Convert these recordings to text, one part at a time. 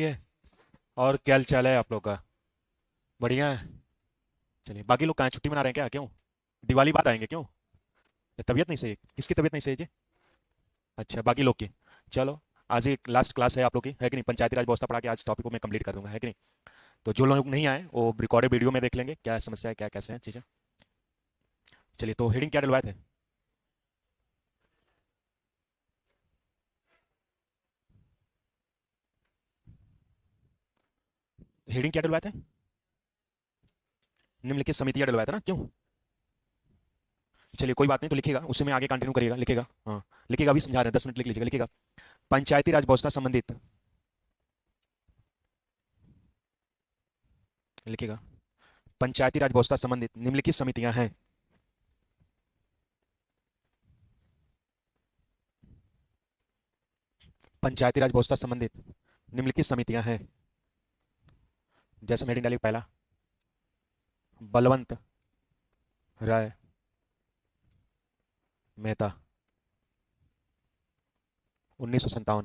है। और क्या हाल चाल है आप लोग का? बढ़िया है। चलिए, बाकी लोग कहाँ हैं? छुट्टी मना रहे हैं क्या? क्यों? दिवाली बाद आएंगे क्यों? या तबीयत नहीं सही है? किसकी तबीयत नहीं सही है जी? अच्छा, बाकी लोग की। चलो, आज एक लास्ट क्लास है आप लोग की, है कि नहीं? पंचायती राज व्यवस्था पढ़ा के आज टॉपिक को मैं कंप्लीट कर दूंगा, है कि नहीं? तो जो लोग नहीं आए वो रिकॉर्डेड वीडियो में देख लेंगे क्या समस्या है, क्या कैसे है चीज़ें। चलिए, तो हेडिंग क्या डलवाए थे? हेडिंग क्या डलवाए थे? निम्नलिखित समितियां डलवाया था ना, क्यों? चलिए, कोई बात नहीं, तो लिखिएगा, उसी में आगे कंटिन्यू करिएगा, लिखिएगा। हाँ, लिखिएगा, अभी समझा रहे हैं, 10 मिनट लिख लीजिएगा, लिखिएगा। पंचायती राज व्यवस्था संबंधित, लिखिएगा। पंचायती राज व्यवस्था संबंधित निम्नलिखित समितियां हैं। पंचायती राज व्यवस्था संबंधित निम्नलिखित समितियां हैं। जैसे हेडिंग डाली पहला, बलवंत राय मेहता, 1957।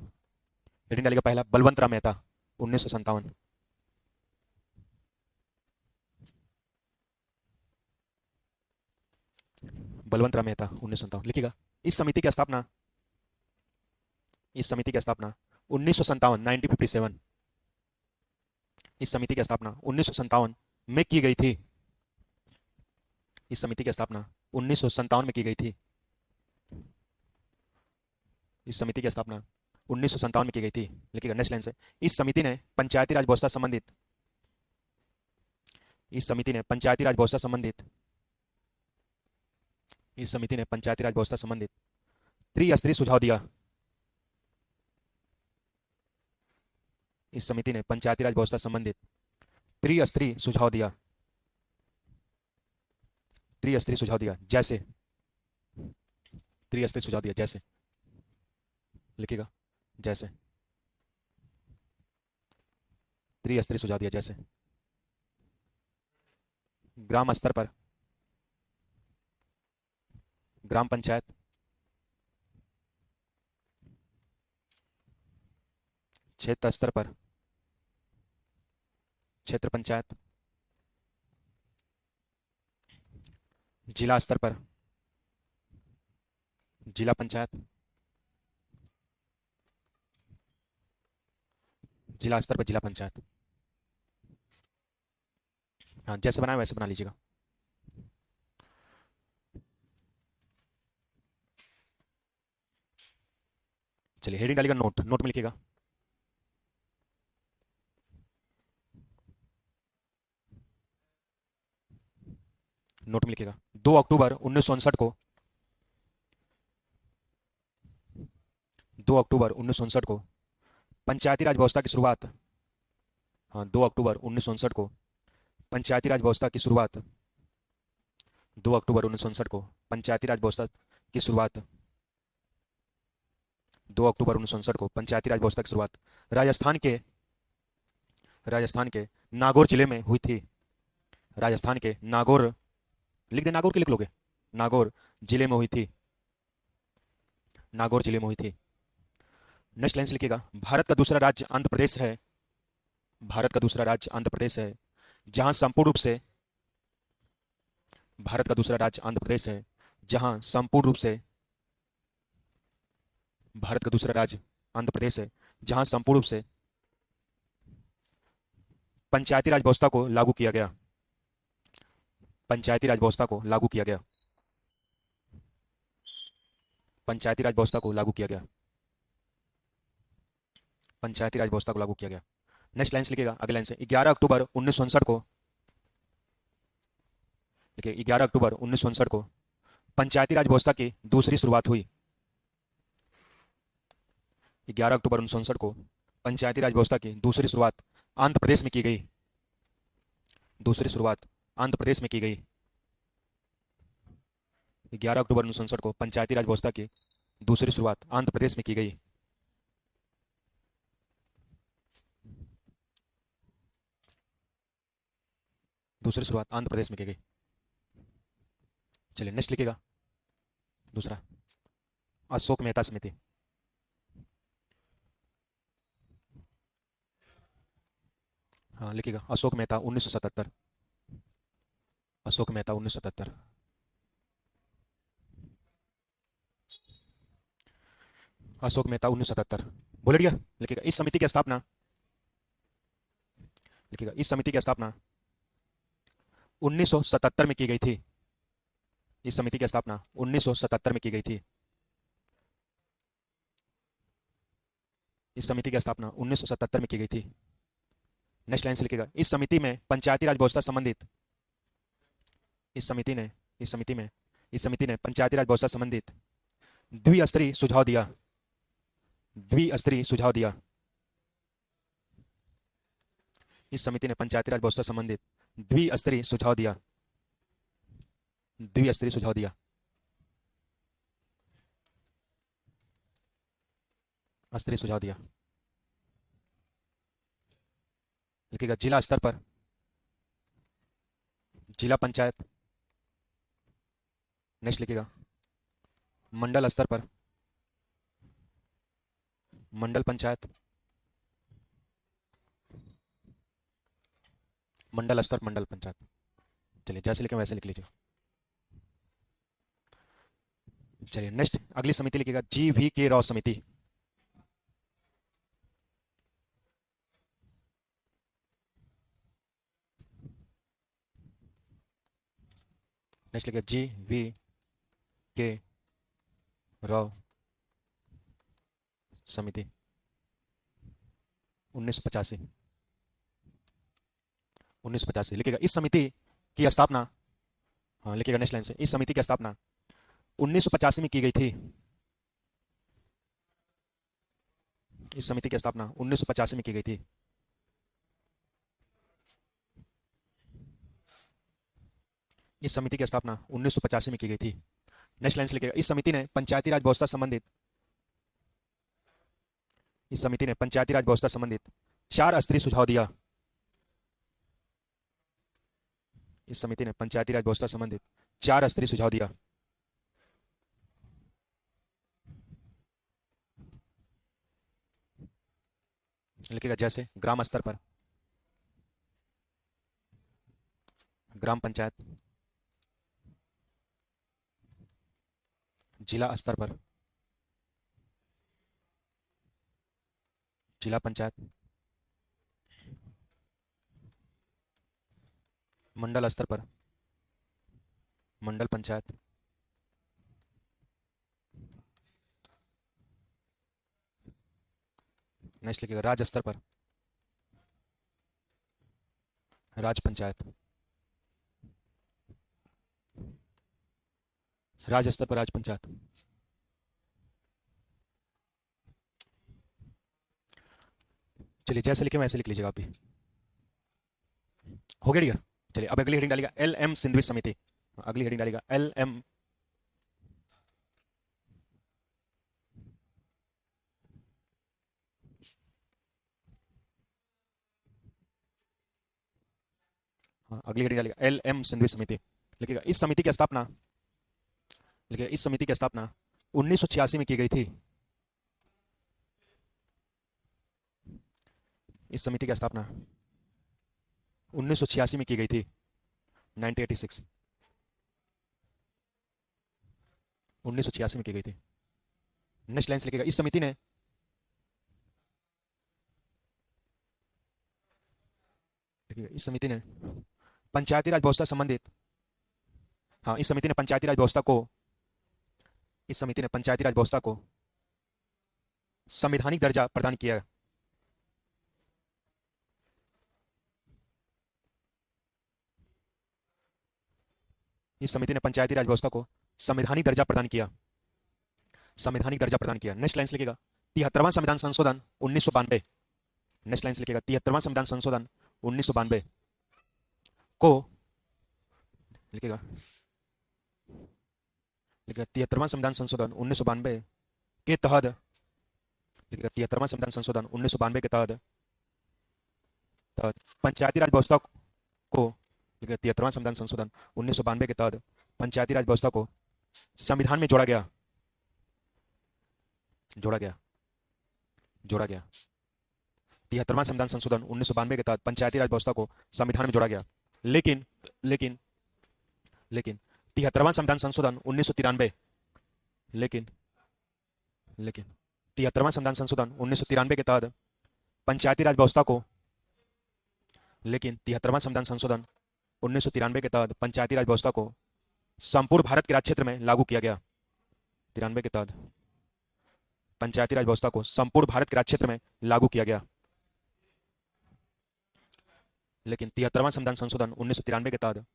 हेडिंग डालेगा पहला, बलवंत राय मेहता, 1957। बलवंत राय मेहता, 1957 लिखिएगा। इस समिति की स्थापना, इस समिति की स्थापना 1957, 1957। इस समिति की स्थापना 1957 में की गई थी। इस समिति की स्थापना 1957 में की गई थी। इस समिति की स्थापना 1957 में की गई थी, लिखिएगा। नेक्स्ट लाइन से, इस समिति ने पंचायती राज व्यवस्था संबंधित, इस समिति ने पंचायती राज व्यवस्था संबंधित, इस समिति ने पंचायती राज व्यवस्था संबंधित त्रिस्तरीय सुझाव दिया। इस समिति ने पंचायती राज व्यवस्था संबंधित त्रिस्तरीय सुझाव दिया। त्रिस्तरीय सुझाव दिया जैसे, त्रिस्तरीय सुझाव दिया जैसे, लिखिएगा। जैसे, त्रिस्तरीय सुझाव दिया जैसे, ग्राम स्तर पर, ग्राम पंचायत, क्षेत्र स्तर पर, क्षेत्र पंचायत, जिला स्तर पर, जिला पंचायत, जिला स्तर पर जिला पंचायत। हाँ, जैसे बनाए वैसे बना लीजिएगा। चलिए, हेडिंग डालिएगा नोट, नोट में लिखिएगा। नोट में लिखिएगा, 2 अक्टूबर 1959 को, 2 अक्टूबर 1959 को पंचायती राज व्यवस्था की शुरुआत। हाँ, 2 अक्टूबर 1959 को पंचायती राज व्यवस्था की शुरुआत। 2 अक्टूबर 1959 को पंचायती राज व्यवस्था की शुरुआत। 2 अक्टूबर 1959 को पंचायती राज व्यवस्था की शुरुआत राजस्थान के, राजस्थान के नागौर जिले में हुई थी। राजस्थान के नागौर, लिख दे, नागौर के लिख लोगे? नागौर जिले में हुई थी, नागौर जिले में हुई थी। नेक्स्ट लाइन से लिखिएगा, भारत का दूसरा राज्य आंध्र प्रदेश है। भारत का दूसरा राज्य आंध्र प्रदेश है, जहां संपूर्ण रूप से, भारत का दूसरा राज्य आंध्र प्रदेश है, जहां संपूर्ण रूप से, भारत का दूसरा राज्य आंध्र प्रदेश है, जहां संपूर्ण रूप से पंचायती राज व्यवस्था को लागू किया गया। पंचायती राज व्यवस्था को लागू किया गया। पंचायती राज व्यवस्था को लागू किया गया। पंचायती राज व्यवस्था को लागू किया गया। नेक्स्ट लाइन से लिखिएगा, अगले लाइन से, 11 अक्टूबर 1959 को, देखिए 11 अक्टूबर 1959 को पंचायती राज व्यवस्था की दूसरी शुरुआत हुई। 11 अक्टूबर 1959 को पंचायती राज व्यवस्था की दूसरी शुरुआत आंध्र प्रदेश में की गई। दूसरी शुरुआत आंध्र प्रदेश में की गई। 11 अक्टूबर 1959 को पंचायती राज व्यवस्था की दूसरी शुरुआत आंध्र प्रदेश में की गई। दूसरी शुरुआत आंध्र प्रदेश में की गई। चलिए, नेक्स्ट लिखिएगा। दूसरा, अशोक मेहता समिति। हाँ लिखिएगा अशोक मेहता 1977। अशोक मेहता 1977। अशोक मेहता 1977। बोले डियर। लिखिएगा इस समिति की स्थापना। लिखिएगा इस समिति की स्थापना 1977 में की गई थी। इस समिति की स्थापना 1977 में की गई थी। इस समिति की स्थापना 1977 में की गई थी। नेक्स्ट लाइन से लिखिएगा इस समिति में पंचायती राज व्यवस्था संबंधित। इस समिति ने इस समिति में इस समिति ने पंचायती राज व्यवस्था संबंधित द्विस्तरीय सुझाव दिया। द्विस्तरीय सुझाव दिया। इस समिति ने पंचायती राज व्यवस्था संबंधित द्विस्तरीय सुझाव दिया। द्विस्तरीय सुझाव दिया। स्तरीय सुझाव दिया। लिखिएगा जिला स्तर पर जिला पंचायत। नेक्स्ट लिखिएगा मंडल स्तर पर मंडल पंचायत। मंडल स्तर मंडल पंचायत। चलिए जैसे लिखे वैसे लिख लीजिए। चलिए नेक्स्ट अगली समिति लिखिएगा GV.K. राव समिति। नेक्स्ट लिखिएगा GV.K. राव समिति 1985। 1985 लिखिएगा इस समिति की स्थापना। हाँ लिखिएगा नेक्स्ट लाइन से इस समिति की स्थापना 1985 में की गई थी। इस समिति की स्थापना 1985 में की गई थी। इस समिति की स्थापना 1985 में की गई थी। नेक्स्ट लाइन से लिखिएगा इस समिति ने पंचायती राज व्यवस्था संबंधित इस समिति ने पंचायती राज व्यवस्था संबंधित 4 स्तरीय सुझाव दिया। इस समिति ने पंचायती राज व्यवस्था संबंधित 4 स्तरीय सुझाव दिया। लिखिएगा जैसे ग्राम स्तर पर ग्राम पंचायत, जिला स्तर पर जिला पंचायत, मंडल स्तर पर मंडल पंचायत, नेक्स्ट लिखिएगा राज्य स्तर पर राज्य पंचायत, राज्य स्तर पर राज्य पंचायत। चलिए जैसे लिखे वैसे लिख लीजिएगा आप भी। हो गया डियर। चलिए अब अगली हेडिंग डालेगा LM सिंधवी समिति। अगली हेडिंग डालेगा LM अगली हेडिंग डालेगा LM सिंधवी समिति। लिखिएगा इस समिति की स्थापना लिखिएगा इस समिति की स्थापना 1986 में की गई थी। इस समिति की स्थापना 1986 में की गई थी। 1986 1986 में की गई थी। नेक्स्ट लाइन से लिखिएगा इस समिति ने इस समिति ने पंचायती राज व्यवस्था संबंधित इस समिति ने पंचायती राज व्यवस्था को इस समिति ने पंचायती राज व्यवस्था को संवैधानिक दर्जा प्रदान किया। इस समिति ने पंचायती राज व्यवस्था को संवैधानिक दर्जा प्रदान किया। संवैधानिक दर्जा प्रदान किया। नेक्स्ट लाइन से लिखिएगा 73वां संविधान संशोधन 1992। नेक्स्ट लाइन से लिखिएगा 73वां संविधान संशोधन 1992 को लिखिएगा 73वां संविधान संशोधन 1992 के तहत लिखिएगा 73वां संविधान संशोधन 1992 के तहत पंचायती राज व्यवस्था को 73वां संविधान संशोधन 1992 के तहत पंचायती राज व्यवस्था को संविधान में जोड़ा गया। जोड़ा गया। जोड़ा गया। 73वां संविधान संशोधन 1992 के तहत पंचायती राज व्यवस्था को संविधान में जोड़ा गया। लेकिन लेकिन लेकिन 73वां संविधान संशोधन 1993 लेकिन लेकिन 73वां संविधान संशोधन 1993 के तहत पंचायती राज व्यवस्था को लेकिन 73वां संविधान संशोधन 1993 के तहत पंचायती राज व्यवस्था को संपूर्ण भारत के राज्य क्षेत्र में लागू किया गया। 93 के तहत पंचायती राज व्यवस्था को संपूर्ण भारत के राज्य क्षेत्र में लागू किया गया। लेकिन 73वां संविधान संशोधन 1993 के तहत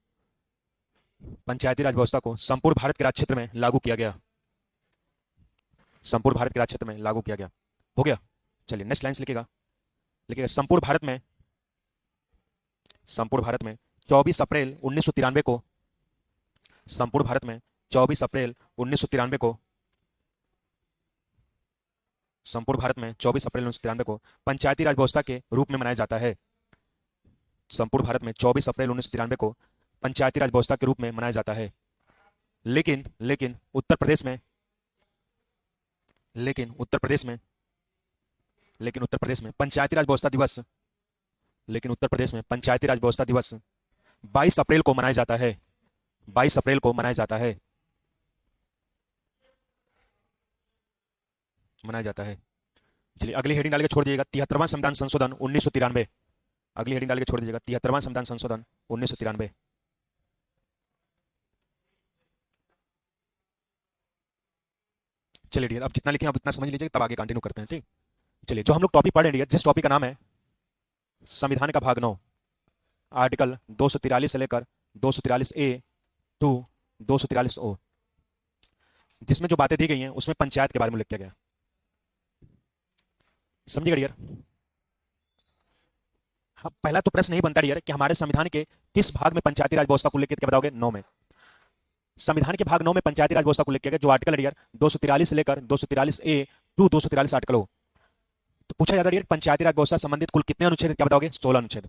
पंचायती राज व्यवस्था को संपूर्ण भारत के राज्य क्षेत्र में लागू किया गया। संपूर्ण भारत के राज्य क्षेत्र में लागू किया गया। हो गया। चलिए नेक्स्ट लाइन लिखिएगा। संपूर्ण भारत में 24 अप्रैल 1993 को संपूर्ण भारत में 24 अप्रैल 1993 को संपूर्ण भारत में 24 अप्रैल 1993 को पंचायती राज व्यवस्था के रूप में मनाया जाता है। संपूर्ण भारत में 24 अप्रैल 1993 को पंचायती राज व्यवस्था के रूप में मनाया जाता है। लेकिन उत्तर प्रदेश में पंचायती राज व्यवस्था दिवस 22 अप्रैल को मनाया जाता है। 22 अप्रैल को मनाया जाता है। चलिए अगली हेडिंग डाल के छोड़ दीजिएगा 73वां संविधान संशोधन 1993। अगली हेडिंग डाल के छोड़ दीजिएगा 73वां संविधान संशोधन 1993। चलिए डियर, अब जितना लिखे आप उतना समझ लीजिए, तब आगे कंटिन्यू करते हैं। ठीक, चलिए जो हम लोग टॉपिक पढ़ रहे हैं डियर, जिस टॉपिक का नाम है संविधान का भाग 9, आर्टिकल 243 से लेकर 243 ए टू 243 ओ, जिसमें जो बातें दी गई हैं उसमें पंचायत के बारे में लिखा गया। समझिएगा डियर। पहला तो प्रश्न नहीं बनता डियर कि हमारे संविधान के किस भाग में पंचायती राज व्यवस्था को उल्लेखित क्या बताओगे? 9 में। संविधान के भाग 9 में पंचायती राज व्यवस्था को उल्लेख किया गया। जो आर्टिकल डियर 243 से लेकर 243 ए टू 243 आर्टिकल हो। तो पूछा जाता डियर पंचायती राज व्यवस्था संबंधित कुल कितने अनुच्छेद क्या बताओगे? 16 अनुच्छेद।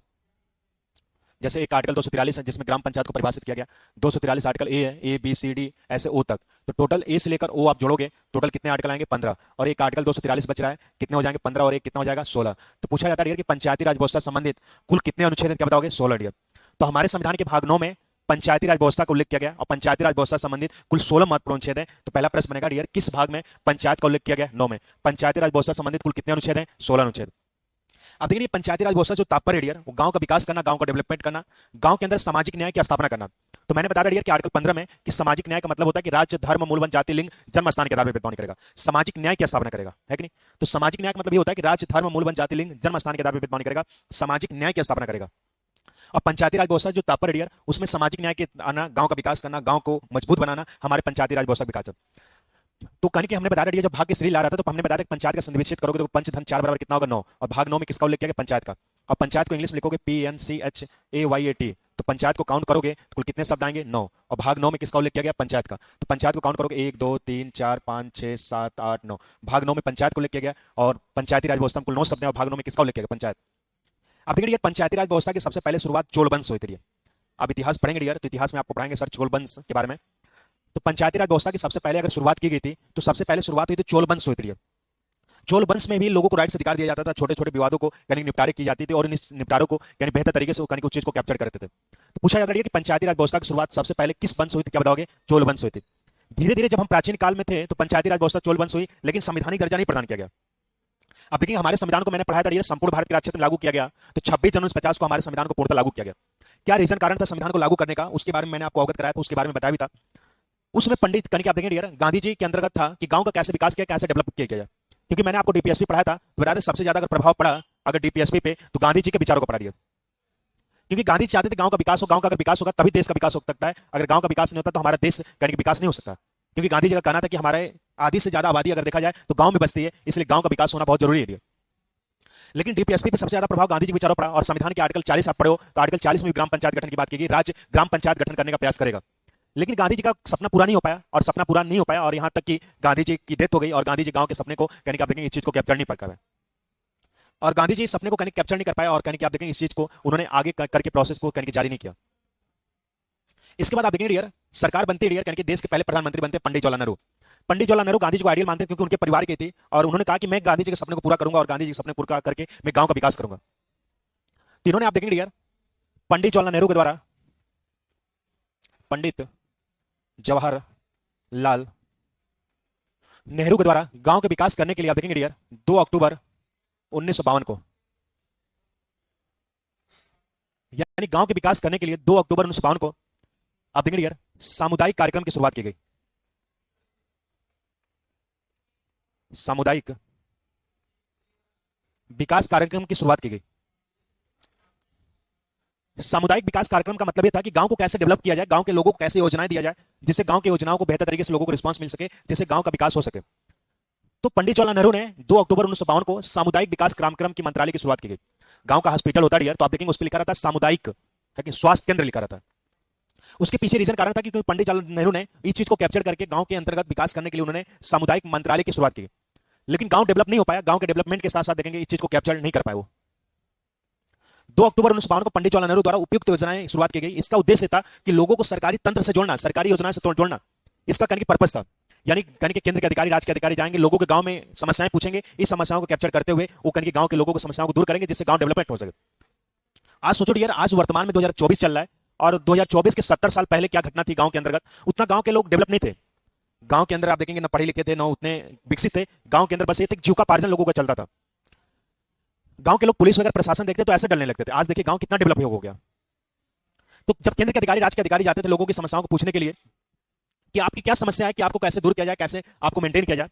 जैसे एक आर्टिकल 243 है जिसमें ग्राम पंचायत को परिभाषित किया गया। 243 आर्टिकल ए है, ए बी सी डी ऐसे ओ तक। तो टोटल ए से लेकर ओ आप जोड़ोगे, टोटल कितने आर्टिकल आएंगे? 15। और एक आर्टिकल 243 बच रहा है, कितने हो जाएंगे? 15 और एक कितना हो जाएगा? 16। तो पूछा जाता है डियर कि पंचायती राज व्यवस्था संबंधित कुल कितने अनुच्छेद क्या बताओगे? 16 डियर। तो हमारे संविधान के भाग 9 में पंचायती राज व्यवस्था का उल्लेख किया गया और पंचायती राज व्यवस्था संबंधित कुल 16 महत्वपूर्ण अनुच्छेद है। तो पहला प्रश्न बनेगा डियर किस भाग में पंचायत का उल्लेख किया गया? 9 में। पंचायती राज व्यवस्था संबंधित कुल कितने अनुच्छेद हैं? 16 अनुच्छेद। अब देखिए पंचायती राज व्यवस्था जो तात्पर्य डियर वो गांव का विकास करना, गांव का डेवलपमेंट करना, गांव के अंदर सामाजिक न्याय की स्थापना करना। तो मैंने बताया डियर कि आर्टिकल 15 में कि सामाजिक न्याय का मतलब होता है कि राज्य, धर्म, मूल, वन, जाति, लिंग, जन्म स्थान के आधार पर भेदभाव नहीं करेगा। सामाजिक न्याय की स्थापना करेगा, है कि नहीं? तो सामाजिक न्याय का मतलब ये होता है कि राज्य, धर्म, मूल, वन, जाति, लिंग, जन्म स्थान के आधार पर भेदभाव नहीं करेगा, सामाजिक न्याय की स्थापना करेगा। और पंचायती राज व्यवस्था जो तात्पर्य डियर उसमें सामाजिक न्याय के आना, गांव का विकास करना, गांव को मजबूत बनाना हमारे पंचायती राज व्यवस्था विकास है। तो कहने की हमने बताया डियर जब भाग के श्री ला रहा था तो हमने बताया कि पंचायत का संविच्छेद करोगे तो पंचधन 4 बराबर कितना होगा? 9। और भाग 9 में किसका उल्लेख किया गया? पंचायत का। और पंचायत को इंग्लिश में लिखोगे PNCHAYAT। तो पंचायत को काउंट करोगे तो कुल कितने शब्द आएंगे? 9। और भाग 9 में किसका उल्लेख किया गया? पंचायत का। तो पंचायत को काउंट करोगे 1 2 3 4 5 6 7 8 9। भाग 9 में पंचायत को उल्लेख किया गया और पंचायती राज व्यवस्था में कुल 9 शब्द हैं और भाग 9 में किसका उल्लेख किया गया? पंचायत। अब देखिए पंचायती राज व्यवस्था की सबसे पहले शुरुआत चोल वंश हुई थी। अब इतिहास पढ़ेंगे डियर तो इतिहास में आपको पढ़ाएंगे सर चोल वंश के बारे में। तो पंचायती राज व्यवस्था की सबसे पहले अगर शुरुआत की गई थी तो सबसे पहले शुरुआत हुई थी चोल वंश हुई थी। चोल वंश में भी लोगों को राइट्स अधिकार दिया जाता था, छोटे छोटे विवादों को यानी निपटारे की जाती थी और इन निपटारों को यानी बेहतर तरीके से उस चीज को कैप्चर करते थे। तो पूछा जाता है कि पंचायती राज व्यवस्था की शुरुआत सबसे पहले किस वंश हुई थी? क्या बताओगे? चोल वंश हुई थी। धीरे धीरे जब हम प्राचीन काल में थे तो पंचायती राज व्यवस्था चोल वंश हुई, लेकिन संवैधानिक दर्जा नहीं प्रदान किया गया। अब देखिए हमारे संविधान को मैंने पढ़ाया था संपूर्ण भारत के राज्य क्षेत्र में लागू किया गया। तो 26 जनवरी 1950 को हमारे संविधान को पूर्णतः लागू किया गया। क्या रीजन कारण था संविधान को लागू करने का? उसके बारे में मैंने आपको अवगत कराया था, उसके बारे में बताया भी था। उसमें पंडित कनिक आप देखेंगे गांधी जी के अंतर्गत था कि गांव का कैसे विकास किया, कैसे डेवलप किया गया। क्योंकि मैंने आपको डीपीएसपी पढ़ाया था तो बता दें सबसे ज्यादा अगर प्रभाव पड़ा अगर डीपीएसपी पे तो गांधी जी के विचारों को पढ़ा दिया। क्योंकि गांधी चाहते थे गांव का विकास हो, गांव का अगर विकास होगा तभी देश का विकास हो सकता है। अगर गांव का विकास नहीं होता तो हमारा देश कहीं विकास नहीं हो सकता। क्योंकि गांधी जी का कहना था कि हमारे आधी से ज्यादा आबादी अगर देखा जाए तो गांव में बसती है, इसलिए गांव का विकास होना बहुत जरूरी है। लेकिन डीपीएसपी पे सबसे ज्यादा प्रभाव गांधी जी के विचारों पड़ा और संविधान के आर्टिकल 40 आप पढ़ो तो आर्टिकल 40 में ग्राम पंचायत गठन की बात की गई। राज्य ग्राम पंचायत गठन करने का प्रयास करेगा, लेकिन गांधी जी का सपना पूरा नहीं हो पाया और सपना पूरा नहीं हो पाया और यहां तक कि गांधी जी की डेथ हो गई और गांधी जी गांव के सपने को कहने की आप देखेंगे इस चीज को कैप्चर नहीं कर पाए और गांधी जी सपने को कहने कैप्चर नहीं कर पाए और कहने की आप देखेंगे इस चीज को उन्होंने आगे करके प्रोसेस को कहने की जारी नहीं किया। इसके बाद आप देखेंगे डियर सरकार बनती है डियर, कहने देश के पहले प्रधानमंत्री बनते हैं पंडित जवाहरलाल नेहरू। पंडित जवाहरलाल नेहरू गांधी जी को आइडियल मानते थे क्योंकि उनके परिवार के थे, और उन्होंने कहा कि मैं गांधी जी के सपने को पूरा करूंगा और गांधी जी के सपने पूरा करके मैं गांव का विकास करूंगा। तो इन्होंने, आप देखेंगे यार, पंडित जवाहरलाल नेहरू के द्वारा, पंडित जवाहरलाल नेहरू के द्वारा गांव के विकास करने के लिए, आप देखेंगे यार, 2 अक्टूबर 1952 को, यानी गांव के विकास करने के लिए 2 अक्टूबर 1952 को, आप देखेंगे यार, सामुदायिक कार्यक्रम की शुरुआत की गई। सामुदायिक विकास कार्यक्रम की शुरुआत की गई। सामुदायिक विकास कार्यक्रम का मतलब यह था कि गांव को कैसे डेवलप किया जाए, गांव के लोगों को कैसे योजनाएं दिया जाए, जिससे गांव की योजनाओं को बेहतर तरीके से लोगों को रिस्पांस मिल सके, जिससे गांव का विकास हो सके। तो पंडित जवाहरलाल नेहरू ने 2 अक्टूबर 1952 को सामुदायिक विकास कार्यक्रम की मंत्रालय की शुरुआत की गई। गांव का हॉस्पिटल होता है, तो आप देखेंगे उस पर लिखा रहता है सामुदायिक, है कि स्वास्थ्य केंद्र लिखा रहता है। उसके पीछे रीजन कारण था कि पंडित जवाहरलाल नेहरू ने इस चीज को कैप्चर करके गांव के अंतर्गत विकास करने के लिए उन्होंने सामुदायिक मंत्रालय की शुरुआत की। लेकिन गांव डेवलप नहीं हो पाया, गांव के डेवलपमेंट के साथ साथ देखेंगे इस चीज को कैप्चर नहीं कर पाए वो। 2 अक्टूबर 1952 को पंडित जवाहरलाल नेहरू द्वारा उपयुक्त योजनाएं शुरुआत की गई। इसका उद्देश्य था कि लोगों को सरकारी तंत्र से जोड़ना, सरकारी योजनाओं से जोड़ना, इसका करने की पर्पस था। यानी कहने के केंद्र के अधिकारी, राज्य के अधिकारी जाएंगे, लोगों के गांव में समस्याएं पूछेंगे, इस समस्याओं को कैप्चर करते हुए वो कहने के गांव के लोगों को समस्याओं को दूर करेंगे, जिससे गांव डेवलपमेंट हो सके। आज सोचो यार, आज वर्तमान में 2024 चल रहा है, और 2024 के 70 साल पहले क्या घटना थी गांव के अंतर्गत। उतना गांव के लोग डेवलप नहीं थे। गांव के अंदर आप देखेंगे ना पढ़े लिखे थे, ना उतने विकसित थे। गांव के अंदर बस ये थे जीविकोपार्जन लोगों का चलता था। गांव के लोग पुलिस वगैरह प्रशासन देखते तो ऐसे डरने लगते थे। आज देखिए गांव कितना डेवलप हो गया। तो जब केंद्र के अधिकारी, राज्य के अधिकारी जाते थे लोगों की समस्याओं को पूछने के लिए कि आपकी क्या समस्या है, कि आपको कैसे दूर किया जाए, कैसे आपको मेंटेन किया जाए,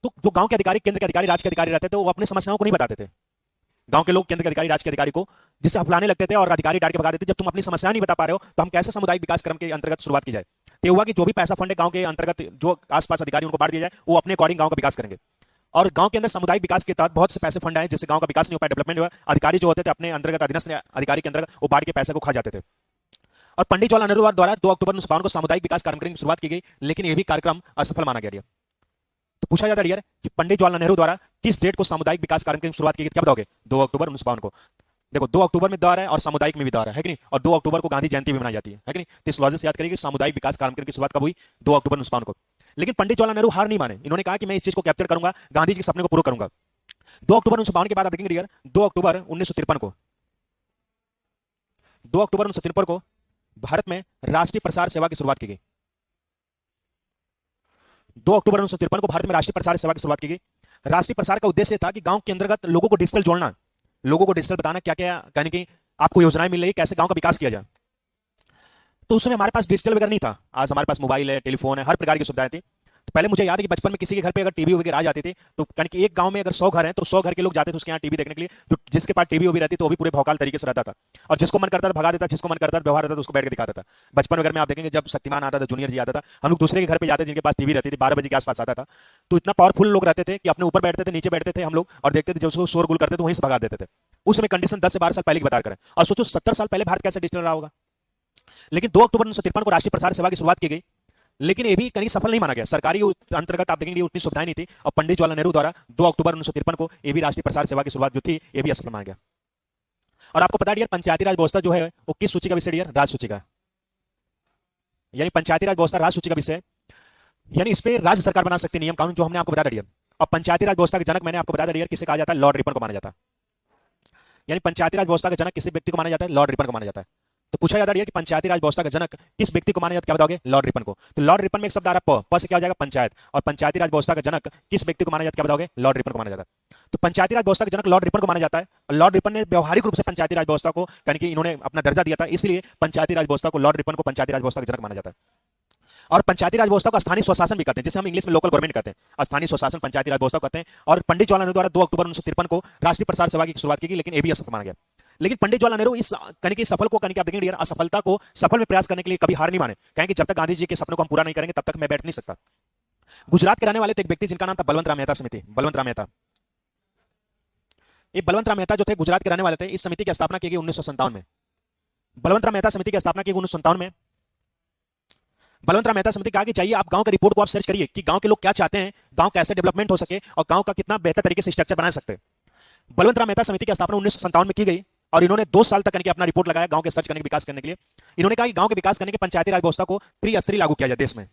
तो जो गांव के अधिकारी, केंद्र के अधिकारी, राज्य के अधिकारी रहते थे, वो अपनी समस्याओं को नहीं बताते थे। गांव के लोग केंद्र के अधिकारी, राज्य के अधिकारी को जिससे हफलाने लगते थे, और अधिकारी डांट के भगा देते, जब तुम अपनी समस्या नहीं बता पा रहे हो तो हम कैसे सामुदायिक विकास क्रम के अंतर्गत शुरुआत की जाए। तो हुआ कि जो भी पैसा फंड है गांव के अंतर्गत, जो आसपास अधिकारी उनको बांट दिया जाए, वो अपने अकॉर्डिंग गांव का विकास करेंगे। और गांव के अंदर सामुदायिक विकास के तहत बहुत से पैसे फंड आए, जिससे गांव का विकास नहीं हो पाया, डेवलपमेंट हुआ। अधिकारी जो होते थे अपने अंतर्गत, अधीनस्थ अधिकारी के अंतर्गत, वो बांट के पैसे को खा जाते थे। और पंडित जवाहरलाल नेहरू द्वारा 2 अक्टूबर 1952 को सामुदायिक विकास कार्यक्रम की शुरुआत की गई, लेकिन यह भी कार्यक्रम असफल माना गया। तो पूछा जाता है कि पंडित जवाहरलाल नेहरू द्वारा किस डेट को सामुदायिक विकास कार्यक्रम की शुरुआत की गई, क्या बताओगे? 2 अक्टूबर 1952 को। देखो 2 अक्टूबर में दौर है और सामुदायिक में भी दौर है कि नहीं, और 2 अक्टूबर को गांधी जयंती भी मनाई जाती है कि नहीं। तो इस लॉजिक से याद करिए कि सामुदायिक विकास कार्यक्रम की शुरुआत कब हुई? 2 अक्टूबर 1952 को। लेकिन पंडित जवाहरलाल नेहरू हार नहीं माने। इन्होंने कहा कि मैं इस चीज को कैप्चर करूंगा, गांधी जी के सपने को पूरा करूंगा। 2 अक्टूबर 1952 के बाद आप देखेंगे यार, 2 अक्टूबर 1953 को, 2 अक्टूबर 1953 को भारत में राष्ट्रीय प्रसार सेवा की शुरुआत की गई। 2 अक्टूबर 1953 को भारत में राष्ट्रीय प्रसार सेवा की शुरुआत की गई। राष्ट्रीय प्रसार का उद्देश्य था कि गांव के अंतर्गत लोगों को डिजिटल जोड़ना, लोगों को डिजिटल बताना, क्या क्या कहने की आपको योजनाएं मिल रही, कैसे गांव का विकास किया जाए। तो उस समय हमारे पास डिजिटल वगैरह नहीं था। आज हमारे पास मोबाइल है, टेलीफोन है, हर प्रकार की सुविधाएं थी। तो पहले मुझे याद है कि बचपन में किसी के घर पे अगर टीवी वगैरह आ जाती थी, तो यानी कि एक गांव में अगर 100 घर हैं तो 100 घर के लोग जाते थे उसके यहाँ टीवी देखने के लिए। तो जिसके पास टीवी भी रहती तो वो भी पूरे भौकाल तरीके से रहता था, और जिसको मन करता था भगा देता, जिसको मन करता था व्यवहार रहता था उसको बैठ के दिखाता था। बचपन वगैरह में आप देखेंगे जब शक्तिमान आता था, जूनियर जी आता था, हम लोग दूसरे के घर पे जाते जिनके पास टीवी रहती थी, 12 बजे के आसपास आता था। तो इतना पावरफुल लोग रहते थे कि अपने ऊपर बैठते थे, नीचे बैठते थे हम लोग, और देखते थे जब उसको शोर गुल करते थे वहीं से भगा देते थे। उस समय कंडीशन 10 से 12 साल पहले की बता करें, और सोचो 70 साल पहले भारत कैसे डिजिटल रहा होगा। लेकिन 2 अक्टूबर 1953 को राष्ट्रीय प्रसार सेवा की शुरुआत की गई, लेकिन ये भी कहीं सफल नहीं माना गया। सरकारी अंतर्गत आप देखेंगे उतनी सुविधाएं नहीं थी, और पंडित जवाहरलाल नेहरू द्वारा 2 अक्टूबर 1953 को ये भी राष्ट्रीय प्रसार सेवा की शुरुआत जो थी, ये भी असफल माना गया। और आपको पता है पंचायती राज व्यवस्था जो है वो किस सूची का विषय है? राज सूची का। यानी पंचायती राज व्यवस्था राज सूची का विषय, यानी इस पे राज्य सरकार बना सकती है नियम कानून, जो हमने आपको बता दिया। और पंचायती राज व्यवस्था के जनक मैंने आपको बता दिया किसे कहा जाता है? लॉर्ड रिपन को माना जाता है। यानी पंचायती राज व्यवस्था का जनक किसी व्यक्ति को माना जाता है? लॉर्ड रिपन को माना जाता है। तो पूछा जाता है कि पंचायती राज व्यवस्था का जनक किस व्यक्ति को माना जाता है? क्या बताओगे? लॉर्ड रिपन को। तो लॉर्ड रिपन में एक शब्द आ रहा है प से क्या हो जाएगा? पंचायत। और पंचायती राज व्यवस्था का जनक किस व्यक्ति को माना जाता है? क्या बताओगे? लॉर्ड रिपन को माना जाता है। तो पंचायती राज व्यवस्था का जनक लॉर्ड रिपन को माना जाता है, और लॉर्ड रिपन ने व्यवहारिक रूप से पंचायती राज व्यवस्था को यानी कि इन्होंने अपना दर्जा दिया था, इसलिए पंचायती राज व्यवस्था को, लॉर्ड रिपन को पंचायती राज व्यवस्था का जनक माना जाता है। और पंचायती राज व्यवस्था को स्थानीय स्वशासन भी कहते हैं, जिसे हम इंग्लिश में लोकल गवर्नमेंट कहते हैं। स्थानीय स्वशासन पंचायती राज व्यवस्था कहते हैं। और पंडित जवाहरलाल नेहरू द्वारा 2 अक्टूबर 1953 को राष्ट्रीय प्रसार सेवा की शुरुआत की गई, लेकिन ये भी असफल माना गया। लेकिन पंडित जवाहरलाल नेहरू इस कहने की सफल को कहने की आप देखेंगे असफलता को सफल में प्रयास करने के लिए कभी हार नहीं माने। कहेंगे जब तक गांधी जी के सपनों को हम पूरा नहीं करेंगे तब तक मैं बैठ नहीं सकता। गुजरात के रहने वाले थे एक व्यक्ति जिनका नाम था बलवंत राम मेहता समिति। बलवंत राम मेहता, ये बलवंत राम मेहता जो थे गुजरात के रहने वाले थे। इस समिति की स्थापना की गई 1957 में। बलवंत राम मेहता समिति की स्थापना की 1957 में। बलवंत राम मेहता समिति कहा कि चाहिए आप गांव के रिपोर्ट को आप सर्च करिए कि गांव के लोग क्या चाहते हैं, गांव कैसे डेवलपमेंट हो सके, और गांव का कितना बेहतर तरीके से स्ट्रक्चर बना सकते हैं। बलवंत राम मेहता समिति की स्थापना 1957 में की गई, और इन्होंने 2 साल तक अपना रिपोर्ट लगाया गांव के सर्च करने के विकास करने के लिए। इन्होंने कहा कि गांव के विकास करने के पंचायती राज व्यवस्था को त्रिस्तरीय लागू किया जाए देश में।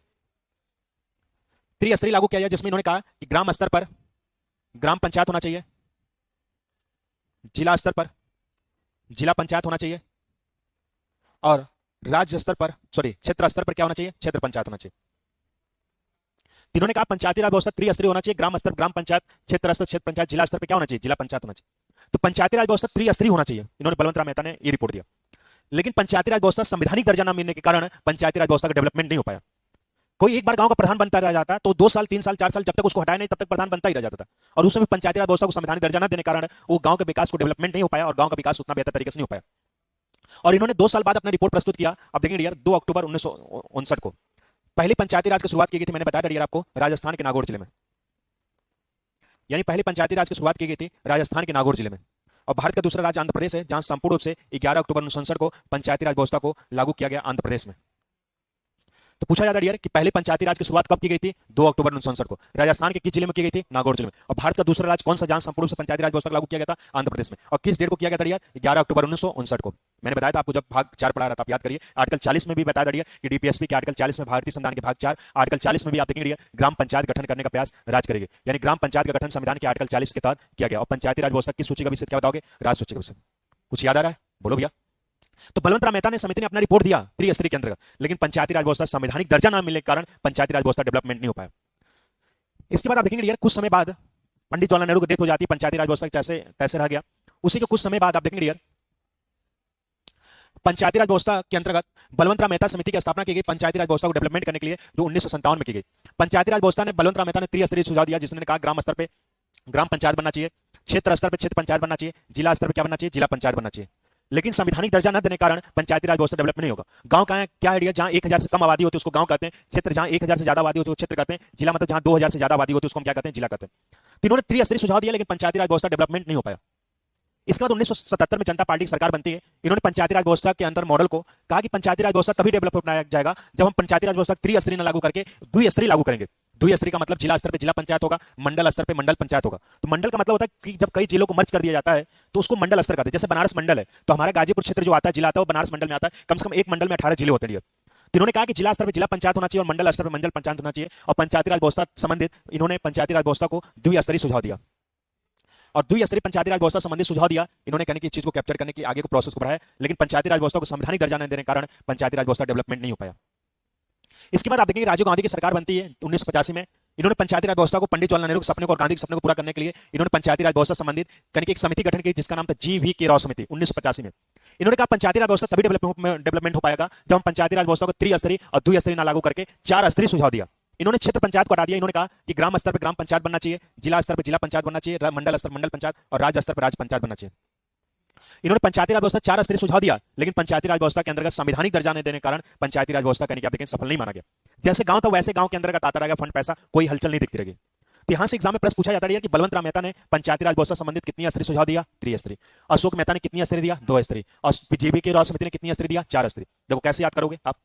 त्रिस्तरीय लागू किया गया, जिसमें इन्होंने कहा कि ग्राम स्तर पर ग्राम पंचायत होना चाहिए, जिला स्तर पर जिला पंचायत होना चाहिए, और राज्य स्तर पर क्षेत्र स्तर पर क्या होना चाहिए, क्षेत्र पंचायत होना चाहिए। इन्होंने कहा पंचायती राज व्यवस्था त्रिस्तरीय होना चाहिए, ग्राम स्तर ग्राम पंचायत, क्षेत्र स्तर क्षेत्र पंचायत, जिला स्तर पर क्या होना चाहिए, जिला पंचायत होना चाहिए। तो पंचायती राज व्यवस्था त्रिस्तरीय होना चाहिए, इन्होंने बलवंत राम मेहता ने ये रिपोर्ट दिया। लेकिन पंचायती राज व्यवस्था संवैधानिक दर्जा न मिलने के कारण पंचायती राज व्यवस्था का डेवलपमेंट नहीं हो पाया। कोई एक बार गांव का प्रधान बनता रह जाता तो 2 साल 3 साल 4 साल जब तक उसको हटाया नहीं तब तक प्रधान बनता ही रह जाता था, और उसमें पंचायती राज व्यवस्था को संवैधानिक दर्जा न देने के कारण वो गांव के विकास को डेवलपमेंट नहीं हो पाया और गांव का विकास उतना बेहतर तरीके से नहीं हो पाया। और इन्होंने 2 साल बाद अपना रिपोर्ट प्रस्तुत किया। अब देखेंगे यार 2 अक्टूबर 1959 को पहली पंचायती राज की शुरुआत की गई थी, मैंने बताया था यार आपको, राजस्थान के नागौर जिले में। यानी पहली पंचायती राज की शुरुआत की गई थी राजस्थान के नागौर जिले में। और भारत का दूसरा राज्य आंध्र प्रदेश है, जहां संपूर्ण रूप से 11 अक्टूबर 1959 को पंचायती राज व्यवस्था को लागू किया गया आंध्र प्रदेश में। तो पूछा जाता है कि पहली पंचायती राज की शुरुआत कब की गई थी, 2 अक्टूबर 1959 को। राजस्थान के किस जिले में की गई थी, नागौर जिले में। और भारत का दूसरा राज्य कौन सा जहां संपूर्ण रूप से पंचायती राज व्यवस्था लागू किया गया था, आंध्र प्रदेश में। और किस डेट को किया गया था यार, 11 अक्टूबर 1959 को। मैंने बताया था आपको जब भाग 4 पढ़ा रहा था, आप याद करिए। आर्टिकल 40 में भी बताया था कि डीपीएसपी के आर्टिकल 40 में भारतीय संविधान के भाग 4 आर्टिकल 40 में भी आप देखेंगे ग्राम पंचायत गठन करने का प्रयास राज करेगी। यानी ग्राम पंचायत का गठन संविधान के आर्टिकल 40 के तहत किया गया। और पंचायती राज व्यवस्था की सूची का विषय क्या बताओगे, राज सूची का विषय। कुछ याद आ रहा है, बोलो भैया। तो बलवंत राम मेहता ने समिति ने अपना रिपोर्ट दिया त्रिस्तरीय के अंतर्गत, लेकिन पंचायती राज व्यवस्था संवैधानिक दर्जा न मिलने के कारण पंचायती राज व्यवस्था डेवलपमेंट नहीं हो पाया। इसके बाद आप देखेंगे यार कुछ समय बाद पंडित जवाहरलाल नेहरू की डेथ हो जाती है, पंचायती राज व्यवस्था जैसे तैसे रह गया। उसी के कुछ समय बाद आप देखेंगे यार पंचायती राज व्यवस्था के अंतर्गत बलवंत राम मेहता समिति की स्थापना की गई, पंचायती राज व्यवस्था को डेवलपमेंट करने के लिए, जो 1957 में की गई। पंचायती राज व्यवस्था ने बलवंत राम मेहता ने त्रिस्तरीय सुझाव दिया, जिसने कहा ग्राम स्तर पर ग्राम पंचायत बनना चाहिए, क्षेत्र स्तर पर क्षेत्र पंचायत बनना चाहिए, जिला स्तर पर क्या बनना चाहिए, जिला पंचायत बनना चाहिए। लेकिन संवैधानिक दर्जा न देने के कारण पंचायती राज व्यवस्था डेवलप नहीं होगा। गांव का है क्या एरिया, जहां 1000 से कम आबादी होती है उसको गांव कहते हैं, क्षेत्र जहां 1000 से ज्यादा आबादी होती है उसको क्षेत्र कहते हैं, जिला मतलब जहां 2000 से ज्यादा आबादी होती है उसको हम क्या कहते हैं, जिला कहते हैं। तो इन्होंने त्रिस्तरीय सुझाव दिया, लेकिन पंचायती राज व्यवस्था डेवलपमेंट नहीं हो पाया। इसके बाद 1977 में जनता पार्टी की सरकार बनती है। इन्होंने पंचायती राज व्यवस्था के अंदर मॉडल को कहा कि पंचायती राज व्यवस्था तभी डेवलप बनाया जाएगा जब हम पंचायती राज व्यवस्था त्रिस्तरीय न लागू करके द्विस्तरीय लागू करेंगे। द्विस्तरीय का मतलब जिला स्तर पे जिला पंचायत होगा, मंडल स्तर पे मंडल पंचायत होगा। तो मंडल का मतलब होता है कि जब कई जिलों को मर्ज कर दिया जाता है तो उसको मंडल स्तर कहते हैं। जैसे बनारस मंडल है तो हमारा गाजीपुर क्षेत्र जो आता है जिला आता है वो बनारस मंडल में आता है। कम से कम एक मंडल में 18 जिले होते हैं। तो इन्होंने कहा कि जिला स्तर पर जिला पंचायत होना चाहिए और मंडल स्तर पर मंडल पंचायत होना चाहिए। और पंचायती राज व्यवस्था संबंधित इन्होंने पंचायती राज व्यवस्था को द्विस्तरीय सुझाव दिया। और द्विस्तरीय पंचायती राज व्यवस्था संबंधी सुझाव दिया इन्होंने, कहने की इस चीज को कैप्चर करने की आगे को प्रोसेस को बढ़ाया। लेकिन पंचायती राज व्यवस्था को संवैधानिक दर्जा न देने के कारण पंचायती राज व्यवस्था डेवलपमेंट नहीं हो पाया। इसके बाद आप देखेंगे राजीव गांधी की सरकार बनती है 1985 में। इन्होंने पंचायती राज व्यवस्था को पंडित जवाहरलाल नेहरू के सपने को और गांधी के सपने को पूरा करने के लिए इन्होंने पंचायती राज व्यवस्था संबंधित कहने की एक समिति गठन की, जिसका नाम था GV राव समिति 1985 में। इन्होंने कहा पंचायती राज व्यवस्था तभी डेवलपमेंट हो पाएगा जब हम पंचायती राज व्यवस्था को त्रिस्तरीय और द्विस्तरीय न लागू करके 4 स्तरीय सुझाव दिया। इन्होंने क्षेत्र पंचायत को हटा दिया। इन्होंने कहा कि ग्राम स्तर पर ग्राम पंचायत बनना चाहिए, जिला स्तर पर जिला पंचायत बनना चाहिए, मंडल स्तर मंडल पंचायत और राज्य स्तर पर राज्य पंचायत बनना चाहिए। इन्होंने पंचायती राज व्यवस्था 4 स्तरीय सुझाव दिया, लेकिन पंचायती राज व्यवस्था के अंतर्गत संवैधानिक दर्जा नहीं देने के कारण पंचायती राज व्यवस्था कहने की आप देखें सफल नहीं माना गया। जैसे गांव था वैसे गांव के अंतर्गत आता रहेगा फंड पैसा, कोई हलचल नहीं दिखती रहेगी। तो यहां से एग्जाम में प्रश्न पूछा जाता है कि बलवंत राम मेहता ने पंचायती राज व्यवस्था संबंधित कितनी स्तरीय सुझाव दिया, त्रिस्तरीय। अशोक मेहता ने कितनी स्तरीय दिया, 2 स्तरीय। और GV राव समिति ने कितनी स्तरीय दिया, 4 स्तरीय। देखो कैसे याद करोगे आप,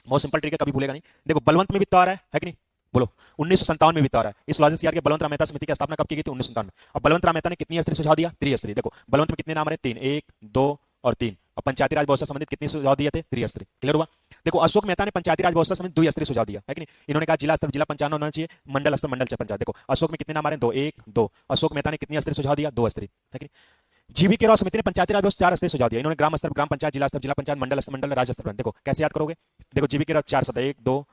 बहुत सिंपल ट्रिक है, कभी भूलेगा नहीं। देखो बलवंत में भी तो आ रहा है कि नहीं, बोलो 1957 में भी तो आ रहा है। इस लॉजिक से यार के बलवंत राम मेहता समिति की स्थापना कब की गई थी, 1957 में। और बलवंत राम मेहता ने कितनी स्तरीय सुझाव दिया, त्रिस्तरीय। देखो बलवंत में कितने नाम आ रहे, 3, 1, 2 और 3। और पंचायती राज व्यवस्था संबंधित कितने सुझाव दिए थे, त्रिस्तरीय। क्लियर हुआ। देखो अशोक मेहता ने पंचायती राज व्यवस्था संबंधित 2 स्तरीय सुझाव दिया है कि नहीं। इन्होंने कहा जिला स्तर जिला पंचायत होना चाहिए, मंडल स्तर मंडल पंचायत। देखो अशोक में कितने नाम आ रहे हैं, 2, 1, 2। अशोक मेहता ने कितनी स्तरीय सुझाव दिया, 2 स्तरीय है कि नहीं। GV राव समिति ने पंचायती राज व्यवस्था 4 स्तरीय सुझाव दिया। इन्होंने ग्राम स्तर ग्राम पंचायत, जिला स्तर जिला पंचायत, मंडल स्तर मंडल, राज्य स्तर। देखो कैसे याद करोगे, देखो GV राव 4 शब्द, 1, 2,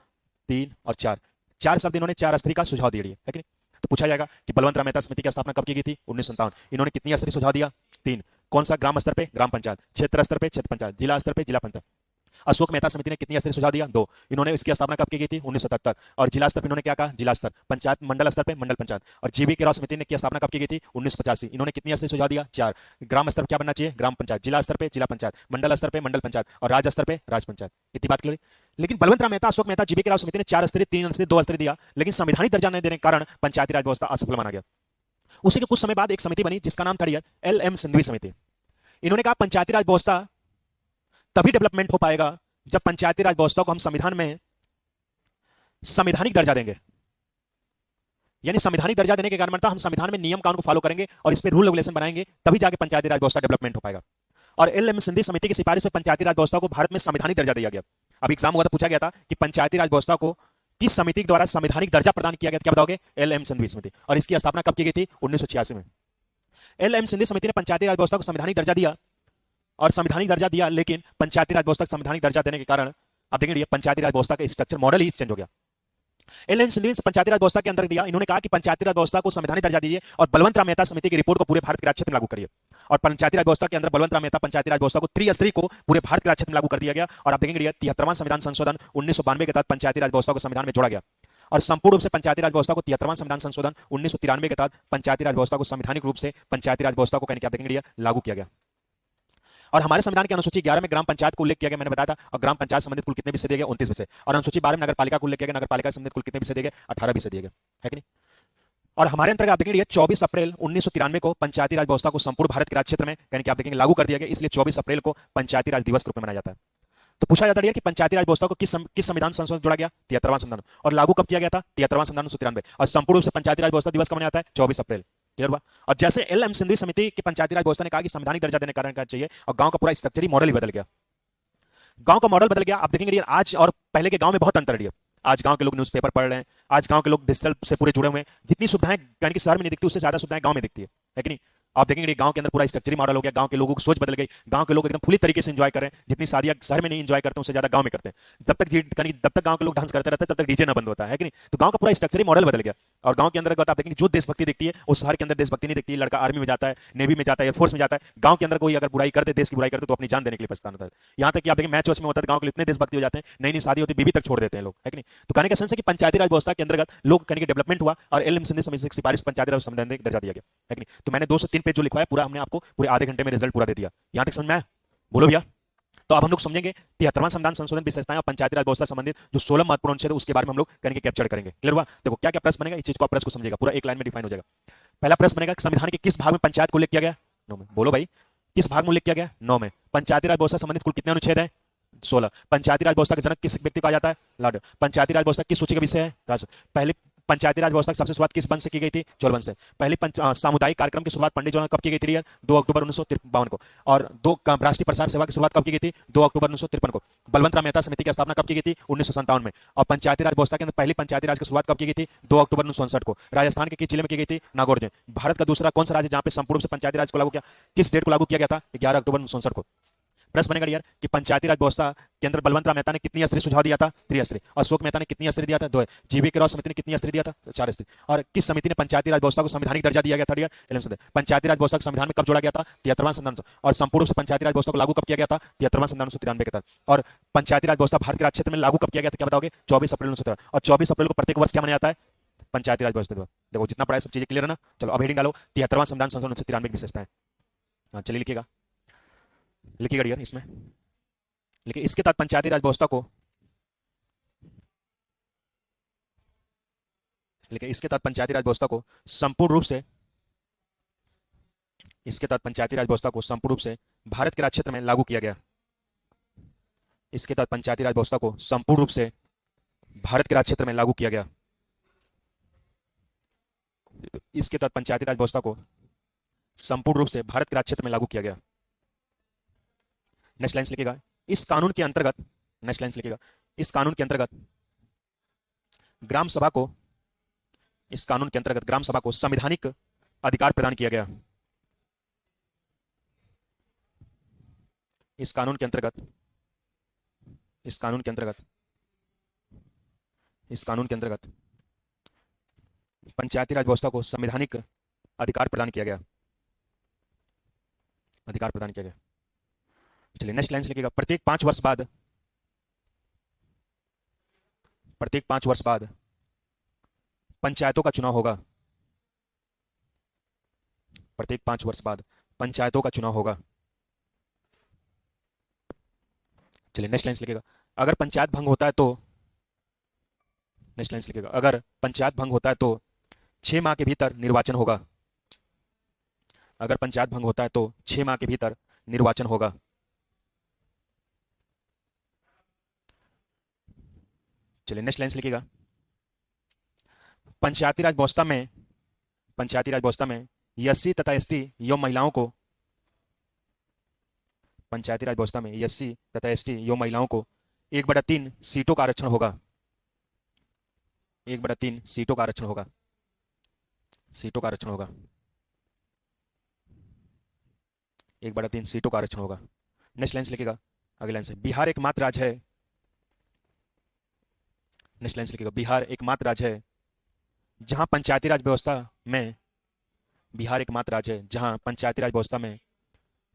3 और 4 शब्द इन्होंने 4 स्तरीय का सुझाव दिए है कि नहीं। तो पूछा जाएगा कि बलवंत राम मेहता समिति की स्थापना कब की गई थी, 1957। इन्होंने कितनी स्तरीय सुझाव दिया, 3। कौन सा, ग्राम स्तर पे ग्राम पंचायत, क्षेत्र स्तर पे क्षेत्र पंचायत, जिला स्तर पे जिला पंचायत। अशोक मेहता समिति ने कितनी स्तरीय सुझाव दिया, 2। इन्होंने इसकी स्थापना कब की गई थी, 1977। और जिला स्तर पर इन्होंने क्या कहा, जिला स्तर पंचायत, मंडल स्तर पे मंडल पंचायत। और GV राव समिति ने की स्थापना कब की गई थी, 1985। इन्होंने कितनी स्तरीय सुझाव दिया, 4। ग्राम स्तर क्या बनना चाहिए, ग्राम पंचायत, जिला स्तर पे जिला पंचायत, मंडल स्तर पे मंडल पंचायत और राज्य स्तर पे राज्य पंचायत। इतनी बात क्लियर। लेकिन बलवंत राम मेहता, अशोक मेहता, GV राव समिति ने 4 स्तरीय, 3 स्तरीय, 2 स्तरीय दिया, लेकिन संवैधानिक दर्जा नहीं देने के कारण पंचायती राज व्यवस्था असफल माना गया। उसी के कुछ समय बाद एक समिति बनी जिसका नाम था LM सिंघवी समिति। इन्होंने कहा पंचायती राज व्यवस्था तभी डेवलपमेंट हो पाएगा जब पंचायती राज व्यवस्था को हम संविधान में संवैधानिक दर्जा देंगे। यानी संवैधानिक दर्जा देने के कारण मतलब हम संविधान में नियम कानून को फॉलो करेंगे और इस पे रूल रेगुलेशन बनाएंगे, तभी जाके पंचायती राज व्यवस्था डेवलपमेंट हो पाएगा। और LM सिंघवी समिति की सिफारिश पर पंचायती राज व्यवस्था को भारत में संवैधानिक दर्जा दिया गया। अब एग्जाम हुआ था, पूछा गया था कि पंचायती राज व्यवस्था को किस समिति द्वारा संवैधानिक दर्जा प्रदान किया गया? क्या बताओगे? एल एम सिंघवी समिति। और इसकी स्थापना कब की गई थी? 1986 में। एल एम सिंघवी समिति ने पंचायती राज व्यवस्था को संवैधानिक दर्जा दिया, और संवैधानिक दर्जा दिया, लेकिन पंचायती राज व्यवस्था को संवैधानिक दर्जा देने के कारण अब देखेंगे पंचायती राज व्यवस्था का स्ट्रक्चर मॉडल ही चेंज हो गया। एल एम सिंघवी ने पंचायती राज व्यवस्था के अंदर दिया, इन्होंने कहा कि पंचायती राज व्यवस्था को संवैधानिक दर्जा दीजिए और बलवंत राम मेहता समिति की रिपोर्ट को पूरे भारत के राज्य क्षेत्र में लागू करिए। और पंचायती राज व्यवस्था के अंदर बलवंत राम मेहता पंचायती राज व्यवस्था को त्रिस्तरीय को पूरे भारत के राज्य क्षेत्र में लागू कर दिया गया। और आप देखेंगे 73वां संविधान संशोधन 1992 के तहत पंचायती राज व्यवस्था को संविधान में जोड़ा गया। और संपूर्ण रूप से पंचायती राज व्यवस्था को 73वां संविधान संशोधन 1993 के तहत पंचायती राज व्यवस्था को संवैधानिक रूप से पंचायती राज व्यवस्था को कहने क्या देखेंगे लागू किया गया। और हमारे संविधान की अनुसूची 11 में ग्राम पंचायत को उल्लेख किया गया, मैंने बताया था। और ग्राम पंचायत संबंधित कुल कितने विषय दिए गए? 29 विषय। और अनुसूची 12 में नगर पालिका को उल्लेख किया गया, नगर पालिका संबंधित कुल कितने विषय दिए गए? 18 विषय दिए गए, है कि नहीं? और हमारे अंतर्गत आप देखेंगे 24 अप्रैल 1993 को पंचायती राज व्यवस्था को संपूर्ण भारत के राज्य क्षेत्र में कहने कि आप देखेंगे लागू कर दिया गया, इसलिए 24 अप्रैल को पंचायती राज दिवस के रूप में मनाया जाता है। तो पूछा जाता है कि पंचायती राज व्यवस्था को किस संविधान संशोधन जोड़ा गया? 73वां संविधान। और लागू कब किया गया था? 73वां संविधान 1993। और संपूर्ण रूप से पंचायती राज व्यवस्था दिवस कब मनाया जाता है? 24 अप्रैल। क्लियर हुआ? और जैसे एल एम सिंघवी समिति की पंचायती राज व्यवस्था ने कहा कि संवैधानिक दर्जा देने का कारण क्या चाहिए, और गांव का पूरा स्ट्रक्चर ही मॉडल ही बदल गया। गांव का मॉडल बदल गया। आप देखेंगे आज और पहले के गांव में बहुत अंतर है। आज गांव के लोग न्यूज़पेपर पढ़ रहे हैं, आज गांव के लोग डिजिटल से पूरे जुड़े हुए हैं। जितनी सुविधाएं यानी कि शहर में नहीं दिखती, उससे ज्यादा सुविधाएं गांव में दिखती है कि नहीं? आप देखेंगे गांव के अंदर पूरा स्ट्रक्चर मॉडल हो गया, गांव के लोगों की सोच बदल गई, गांव के लोग एकदम खुली तरीके से एंजॉय करें। जितनी शादियां शहर में नहीं एंजॉय करते उससे ज्यादा गांव में करते हैं। जब तक गांव के लोग डांस करते रहते हैं तब तक डीजे ना बंद होता है कि नहीं? तो गांव का पूरा स्ट्रक्चर मॉडल बदल गया। और गांव के अंदर आप देखेंगे जो देशभक्ति दिखती है उस शहर के अंदर देशभक्ति नहीं दिखती। लड़का आर्मी में जाता है, नेवी में जाता है, एयरफोर्स में जाता है। गांव के अंदर कोई अगर बुराई करते, देश की बुराई करते, तो अपनी जान देने के लिए प्रस्थान होता है। यहाँ तक कि आप देखेंगे मैच वैच में होता है, गांव के इतने देशभक्ति हो जाते हैं, नई नई शादी होती है, बीबी तक छोड़ देते हैं लोग, है कि नहीं? तो कहने का सेंस है कि पंचायती राज व्यवस्था के अंतर्गत लोग कहने के डेवलपमेंट हुआ और एल एम सिंघवी समिति की सिफारिश पंचायती राज संवैधानिक दर्जा दिया गया, है कि नहीं? तो मैंने 2 से 3 पेज जो लिखवाया पूरा हमने आपको पूरे आधे घंटे में रिजल्ट पूरा दे दिया। यहां तक समझ में आया? बोलो भैया। तो अब हम लोग समझेंगे 73वां संविधान संशोधन विशेषताएं और पंचायती राज व्यवस्था संबंधित जो 16 महत्वपूर्ण अनुच्छेद है उसके बारे में हम लोग करेंगे, कैप्चर करेंगे। क्लियर हुआ? देखो क्या क्या प्रश्न बनेगा, इस चीज को आप प्रश्न को समझेगा, पूरा एक लाइन में डिफाइन हो जाएगा। पहला प्रश्न बनेगा संविधान के किस भाग में पंचायत को उल्लेख किया गया? 9 में। बोलो भाई, किस भाग में उल्लेख किया गया? 9 में। पंचायती राज व्यवस्था संबंधित कुल कितने अनुच्छेद है? 16। पंचायती राज व्यवस्था का जनक किस व्यक्ति को कहा जाता है? लॉर्ड। पंचायती राज व्यवस्था किस सूची का विषय है? राष्ट्र। पहले पंचायती राज व्यवस्था की सबसे शुरुआत किस वंश से की गई थी? चोल वंश से। पहली सामुदायिक कार्यक्रम की शुरुआत पंडित जवाहरलाल कब की गई थी? 2 अक्टूबर 1952 को। और राष्ट्रीय प्रसार सेवा की शुरुआत कब की गई थी? 2 अक्टूबर 1953 को। बलवंत राम मेहता समिति की स्थापना कब की गई थी? 1957 में। और पंचायती राज व्यवस्था के अंदर पहली पंचायती राज की शुरुआत कब की गई थी? 2 अक्टूबर 1959 को। राजस्थान के किस जिले में की गई थी? नागौर में। भारत का दूसरा कौन सा राज्य जहां पे संपूर्ण से पंचायती राज को लागू किया? किस डेट को लागू किया गया था? 11 अक्टूबर 1959 को। प्रश्न बनेगा यार कि पंचायती राज व्यवस्था के अंदर बलवंत राम मेहता ने कितनी अस्त्री सुझाव दिया था? 3 अस्त्री। अशोक मेहता ने कितनी अस्त्री दिया था? 2। जीवी के राव समिति ने कितनी अस्त्री दिया था? 4 अस्त्री। और किस समिति ने पंचायती राज व्यवस्था को संवैधानिक दर्जा दिया गया था? पंचायती राज व्यवस्था संविधान में कब जोड़ा गया था? 73वां संविधान। और संपूर्ण से पंचायती राज व्यवस्था को लागू कब किया गया था? 73वां संविधान 1993 के तहत। और पंचायती राज व्यवस्था भारत के राज्य क्षेत्र में लागू कब किया गया था? क्या बताओगे? 24 अप्रैल 1973। और 24 अप्रैल को प्रत्येक वर्ष क्या मनाया जाता है? पंचायती राज व्यवस्था दिवस। देखो जितना पढ़ा सब चीजें क्लियर है ना? चलो अब हेडिंग डालो 73वां संविधान संशोधन 1993 की विशेषताएं। हाँ चलिए लिखिएगा, लिखिएगा यार इसमें। लेकिन इसके तहत पंचायती राज व्यवस्था को संपूर्ण रूप से भारत के राज्य क्षेत्र में लागू किया गया। इसके तहत पंचायती राज व्यवस्था को संपूर्ण रूप से भारत के राज्य क्षेत्र में लागू किया गया। इसके तहत पंचायती राज व्यवस्था को संपूर्ण रूप से भारत के राज्य क्षेत्र में लागू किया गया। नेक्स्ट लाइन लिखिएगा, इस कानून के अंतर्गत, नेक्स्ट लाइन लिखिएगा, इस कानून के अंतर्गत ग्राम सभा को, इस कानून के अंतर्गत ग्राम सभा को संवैधानिक अधिकार प्रदान किया गया। इस कानून के अंतर्गत, इस कानून के अंतर्गत, इस कानून के अंतर्गत पंचायती राज व्यवस्था को संवैधानिक अधिकार प्रदान किया गया, अधिकार प्रदान किया गया। चलिए नेक्स्ट लाइन लिखिएगा, प्रत्येक 5 वर्ष बाद, प्रत्येक 5 वर्ष बाद पंचायतों का चुनाव होगा। प्रत्येक 5 वर्ष बाद पंचायतों का चुनाव होगा। चलिए नेक्स्ट लाइन लिखिएगा, अगर पंचायत भंग होता है तो, नेक्स्ट लाइन लिखिएगा, अगर पंचायत भंग होता है तो 6 माह के भीतर निर्वाचन होगा। अगर पंचायत भंग होता है तो 6 माह के भीतर निर्वाचन होगा। चलिए नेक्स्ट लाइन लिखिएगा, पंचायती राज व्यवस्था में, पंचायती राज व्यवस्था में एससी तथा एसटी एवं महिलाओं को, पंचायती राज व्यवस्था में एससी तथा एसटी एवं महिलाओं को 1/3 सीटों का आरक्षण होगा। 1/3 सीटों का आरक्षण होगा। सीटों का आरक्षण होगा। 1/3 सीटों का आरक्षण होगा। नेक्स्ट लाइन से लिखिएगा, अगली लाइन से, बिहार एकमात्र राज्य है। नेक्स्ट लाइन से लिखिएगा, बिहार एकमात्र राज्य है जहां पंचायती राज व्यवस्था में, बिहार एकमात्र राज्य है जहां पंचायती राज व्यवस्था में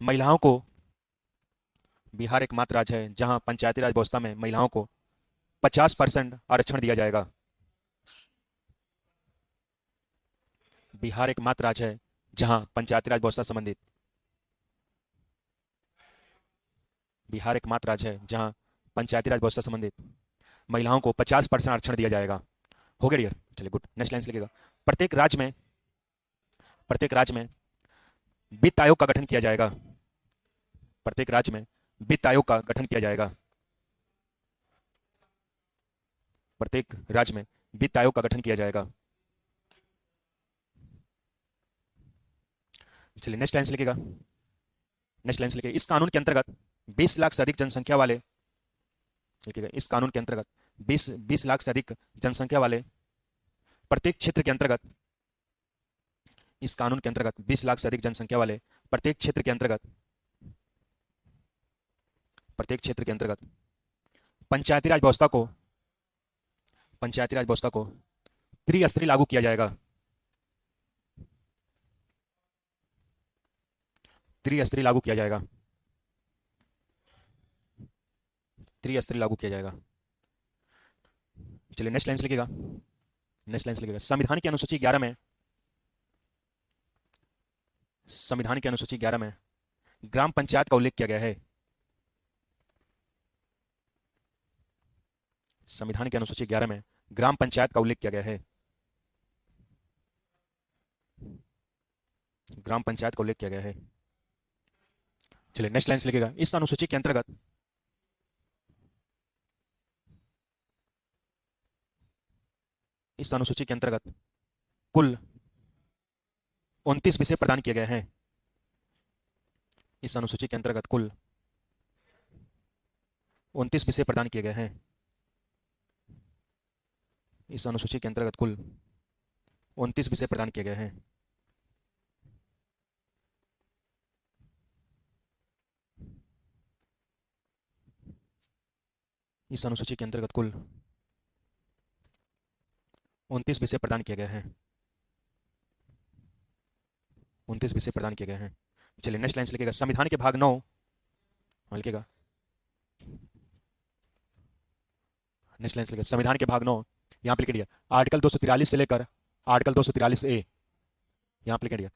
महिलाओं को, बिहार एकमात्र राज्य है जहां पंचायती राज व्यवस्था में महिलाओं को 50% आरक्षण दिया जाएगा। बिहार एकमात्र राज्य है जहां पंचायती राज व्यवस्था संबंधित, बिहार एकमात्र राज्य है जहां पंचायती राज व्यवस्था संबंधित महिलाओं को 50% आरक्षण दिया जाएगा। हो गया डियर, चलिए गुड। नेक्स्ट लाइन से लिखिएगा, प्रत्येक राज्य में, प्रत्येक राज्य में वित्त आयोग का गठन किया जाएगा। प्रत्येक राज्य में वित्त आयोग का गठन किया जाएगा। प्रत्येक राज्य में वित्त आयोग का गठन किया जाएगा। चलिए नेक्स्ट लाइन से लिखिएगा, नेक्स्ट लाइन से लिखिए, इस कानून के अंतर्गत 20 लाख से अधिक जनसंख्या वाले, लिखिएगा, इस कानून के अंतर्गत 20 लाख से अधिक जनसंख्या वाले प्रत्येक क्षेत्र के अंतर्गत, इस कानून के अंतर्गत 20 लाख से अधिक जनसंख्या वाले प्रत्येक क्षेत्र के अंतर्गत, प्रत्येक क्षेत्र के अंतर्गत पंचायती राज व्यवस्था को, पंचायती राज व्यवस्था को त्रिस्तरीय लागू किया जाएगा। त्रिस्तरीय लागू किया जाएगा। त्रिस्तरीय लागू किया जाएगा। चलिए नेक्स्ट लाइन से लिखिएगा, नेक्स्ट लाइन से लिखिएगा, संविधान की अनुसूची 11 में, संविधान की अनुसूची 11 में ग्राम पंचायत का उल्लेख किया गया है। संविधान की अनुसूची 11 में ग्राम पंचायत का उल्लेख किया गया है। ग्राम पंचायत का उल्लेख किया गया है। चलिए नेक्स्ट लाइन से लिखिएगा, इस अनुसूची के अंतर्गत, इस अनुसूची के अंतर्गत कुल 29 विषय प्रदान किए गए हैं। इस अनुसूची के अंतर्गत कुल 29 विषय प्रदान किए गए हैं। इस अनुसूची के अंतर्गत कुल 29 विषय प्रदान किए गए हैं। इस अनुसूची के अंतर्गत कुल 29 विषय प्रदान किए गए हैं। 29 विषय प्रदान किए गए हैं। चलिए नेक्स्ट लाइन से लिखिएगा, संविधान के भाग 9, लिखिएगा, नेक्स्ट लाइन से लिखिएगा, संविधान के भाग 9, यहां पे लिख दिया आर्टिकल 243 से लेकर आर्टिकल 243 ए, यहां पे लिख दिया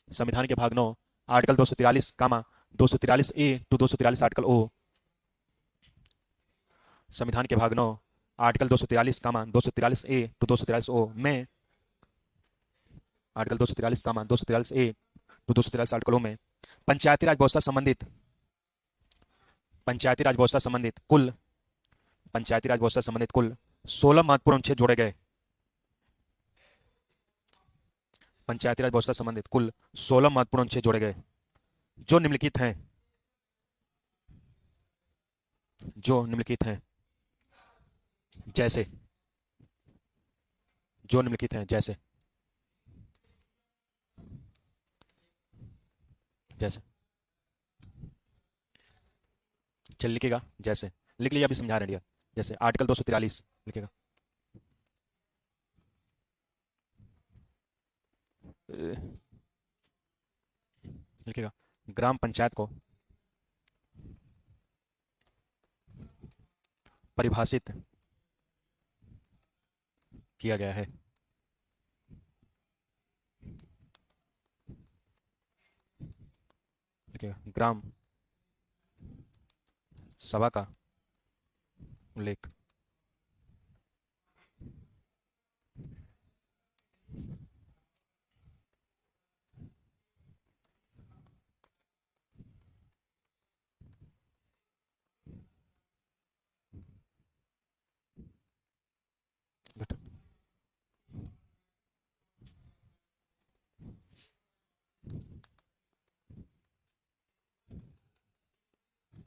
संविधान के भाग 9 article 243 comma 243 A to 243 article O, संविधान के भाग 9 article 243 comma 243 A to 243 O में, article 243 comma 243 A to 243 article O में पंचायती राज व्यवस्था संबंधित, पंचायती राज व्यवस्था संबंधित कुल, पंचायती राज व्यवस्था संबंधित कुल 16 महत्वपूर्ण अनुच्छेद जोड़े गए। पंचायती राज व्यवस्था संबंधित कुल 16 महत्वपूर्ण अनुच्छेद जोड़े गए, जो निम्नलिखित हैं, जो निम्नलिखित हैं, जैसे, जो निम्नलिखित हैं जैसे, जैसे, चल लिखेगा, जैसे लिख लिया, अभी समझा रहे हैं। जैसे आर्टिकल 243 लिखेगा, लिखेगा ग्राम पंचायत को परिभाषित किया गया है। लिखेगा ग्राम सभा का उल्लेख,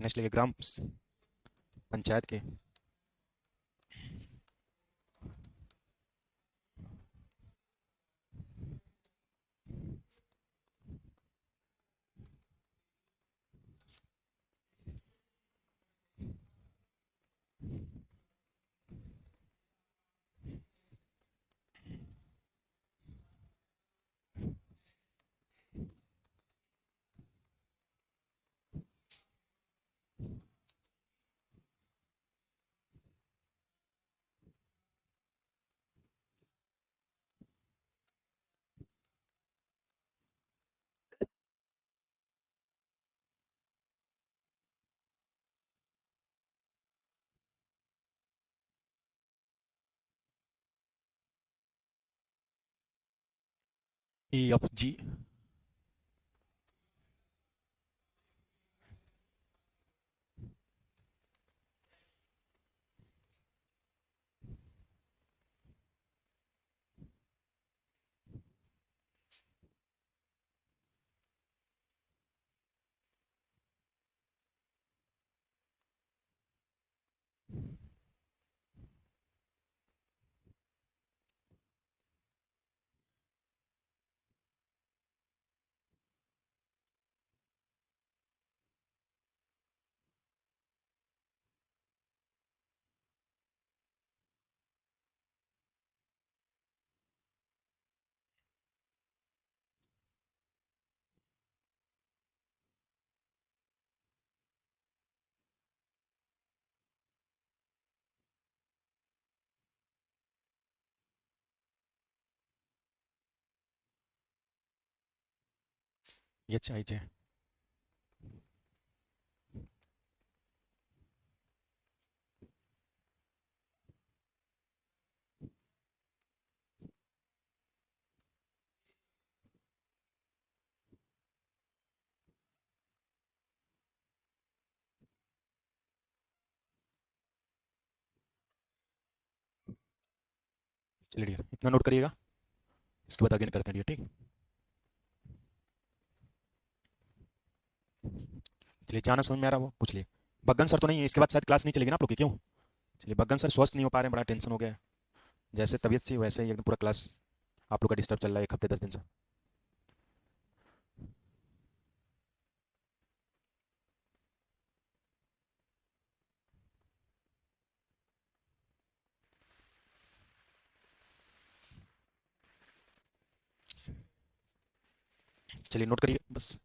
नेक्स्ट लिखिए ग्राम पंचायत के EFG। ये चाहिए। चलिए डियर, इतना नोट करिएगा, इसके बाद आगे करते हैं डियर, ठीक। चलिए, जाना समझ में आ रहा वो पूछ लिए। बग्गन सर तो नहीं है, इसके बाद शायद क्लास नहीं चलेगी ना आप लोग की, क्यों? चलिए, बग्गन सर स्वस्थ नहीं हो पा रहे हैं, बड़ा टेंशन हो गया है। जैसे तबीयत थी वैसे ही एकदम पूरा क्लास आप लोग का डिस्टर्ब चल रहा है 1 हफ्ते 10 दिन से। चलिए नोट करिए बस।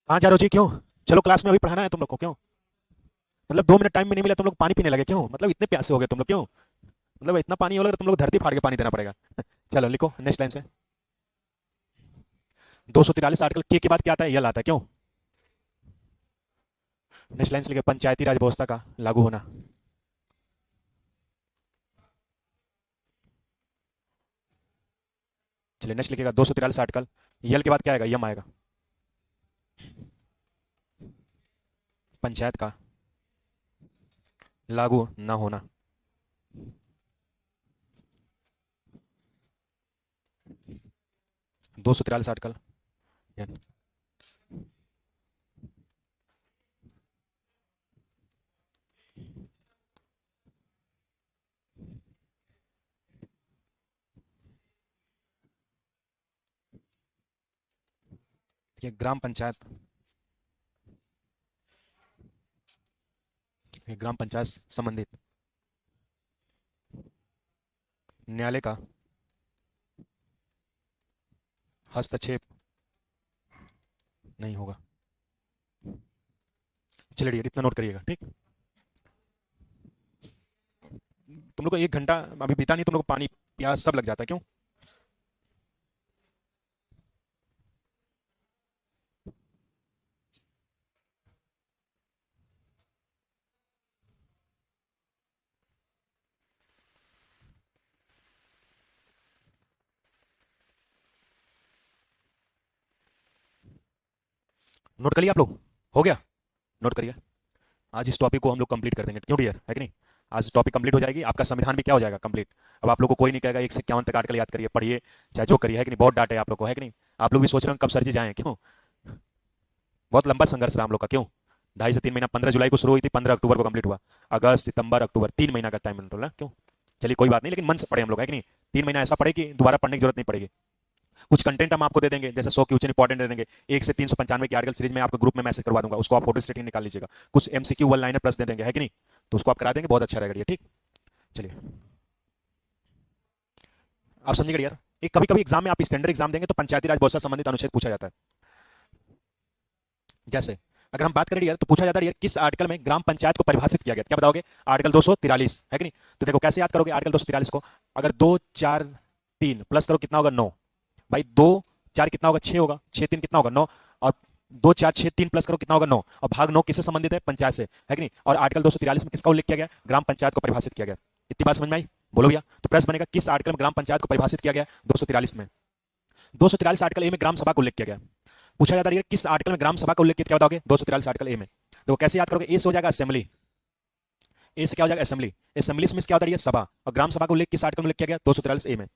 कहाँ जा रहे हो जी, क्यों? चलो क्लास में अभी पढ़ाना है तुम लोग को, क्यों? मतलब 2 मिनट टाइम में नहीं मिला, तुम लोग पानी पीने लगे, क्यों? मतलब इतने प्यासे हो गए तुम लोग, क्यों? मतलब इतना पानी होगा तो तुम लोग धरती फाड़ के पानी देना पड़ेगा। चलो लिखो नेक्स्ट लाइन से। 243 आर्टिकल के बाद क्या आता है? यल आता है, क्यों? नेक्स्ट लाइन से लिखे, पंचायती राज व्यवस्था का लागू होना। चलिए नेक्स्ट लिखेगा 243 आर्टिकल, यल के बाद क्या आएगा? यम आएगा, पंचायत का लागू ना होना। 243 आर्टिकल यन। ये ग्राम पंचायत, ये ग्राम पंचायत संबंधित न्यायालय का हस्तक्षेप नहीं होगा। चलिए डियर, इतना नोट करिएगा, ठीक। तुम लोग को 1 घंटा अभी बीता नहीं, तुम लोग को पानी प्यास सब लग जाता है, क्यों? नोट कर लिया आप लोग? हो गया? नोट करिए। आज इस टॉपिक को हम लोग कंप्लीट कर देंगे, क्यों डियर, है कि नहीं? आज टॉपिक कंप्लीट हो जाएगी, आपका संविधान भी क्या हो जाएगा, कंप्लीट। अब आप लोग को कोई नहीं कहेगा 1 से 51 तक आर्टिकल याद करिए, पढ़िए, चाहे जो करिए, है कि नहीं? बहुत डांटे आप लोग को, है कि नहीं? आप लोग भी सोच रहे हो कब सर जी जाएं, क्यों? बहुत लंबा संघर्ष रहा हम लोग का, क्यों? 2.5 से 3 महीना, 15 जुलाई को शुरू हुई थी, 15 अक्टूबर को कंप्लीट हुआ। अगस्त, सितंबर, अक्टूबर, 3 महीना का टाइम मिनट, क्यों? चलिए कोई बात नहीं, लेकिन मन से पढ़े हम लोग, है कि नहीं? 3 महीना ऐसा पढ़े कि दोबारा पढ़ने की जरूरत नहीं पड़ेगी। कुछ कंटेंट हम आपको दे देंगे, जैसे 100 क्वेश्चन इंपॉर्टेंट दे देंगे, 1 से 395 की आर्टिकल सीरीज में आपको ग्रुप में मैसेज करवा दूंगा, उसको आप फोटो स्टेटिंग निकाल लीजिएगा। कुछ एमसीक्यू वन लाइनर प्लस दे देंगे, है कि नहीं? तो उसको आप करा देंगे, बहुत अच्छा रहेगा ये, ठीक। चलिए, आप समझिएगा यार। एक कभी कभी एग्जाम में आप स्टैंडर्ड एग्जाम देंगे तो पंचायती राज बहुत से संबंधित अनुच्छेद पूछा जाता है। जैसे अगर हम बात करें यार, तो पूछा जाता है यार, किस आर्टिकल में ग्राम पंचायत को परिभाषित किया गया, क्या बताओगे? आर्टिकल 243, है कि नहीं? तो देखो कैसे याद करोगे आर्टिकल 243 को। अगर 2 4 3 प्लस करो, कितना होगा? 9। भाई 2 4 कितना होगा? 6 होगा। 6 3 कितना होगा? 9। और 2 4 6 3 प्लस करो, कितना होगा? 9। और भाग 9 किससे संबंधित है? पंचायत से, है कि नहीं? और आर्टिकल 243 में किसका उल्लेख किया गया? ग्राम पंचायत को परिभाषित किया गया। इतनी बात समझ में आई? बोलो भैया। तो प्रश्न बनेगा, किस आर्टिकल में ग्राम पंचायत को परिभाषित किया गया? 243 में। 243 आर्टिकल ए में ग्राम सभा का उल्लेख किया गया। पूछा जाता है किस आर्टिकल में ग्राम सभा का उल्लेख किया, क्या बताओगे? 243 आर्टिकल ए में। तो कैसे याद करोगे? ए से हो जाएगा असेंबली। ए से क्या हो जाएगा? असेंबली। असेंबली में क्या होता है? सभा। और ग्राम सभा का उल्लेख किस आर्टिकल में उल्लेख किया गया? 243 ए में।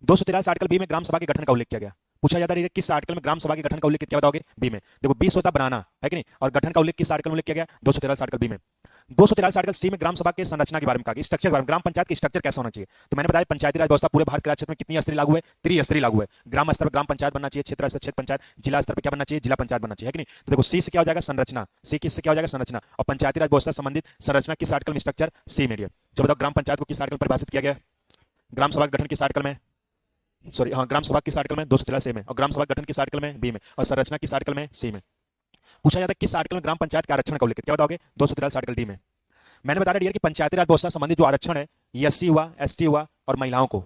243 आर्टिकल बी में ग्राम सभा के गठन का उल्लेख किया गया। पूछा जाता है किस आर्टिकल में ग्राम सभा के गठन का उल्लेख, क्या बताओगे? बी में। देखो 20 होता बनाना, है कि नहीं? और गठन का उल्लेख किस आर्टिकल में उल्लेख किया गया? 243 आर्टिकल बी में। 243 आर्टिकल सी में ग्राम सभा के संरचना के बारे में कहा, स्ट्रक्चर के बारे में, ग्राम पंचायत की स्ट्रक्चर कैसा होना चाहिए। तो मैंने बताया पंचायती राज व्यवस्था पूरे भारत के राज्य क्षेत्र में कितनी स्तरीय लागू है? त्रिस्तरीय लागू है। ग्राम स्तर पर ग्राम पंचायत बनना चाहिए, क्षेत्र स्तर क्षेत्र पंचायत, जिला स्तर पर क्या बनना चाहिए? जिला पंचायत बनना चाहिए, है कि नहीं? तो देखो सी से क्या हो जाएगा? संरचना। सी किससे क्या हो जाएगा? संरचना। और पंचायती राज व्यवस्था संबंधित संरचना किस आर्टिकल में? स्ट्रक्चर सी में। जो बताओ ग्राम पंचायत को किस आर्टिकल में परिभाषित किया गया? ग्राम सभा के गठन किस आर्टिकल में? सॉरी, हाँ, ग्राम सभा किस आर्टिकल में? 243 ए में। और ग्राम सभा गठन किस आर्टिकल में? बी में। और संरचना किस आर्टिकल में? सी में। पूछा जाता है किस आर्टिकल में ग्राम पंचायत के आरक्षण का उल्लेख, क्या बताओगे? 243 आर्टिकल डी में। मैंने बता दिया कि पंचायती राज व्यवस्था संबंधित जो आरक्षण है, ये एससी हुआ, एसटी हुआ, और महिलाओं को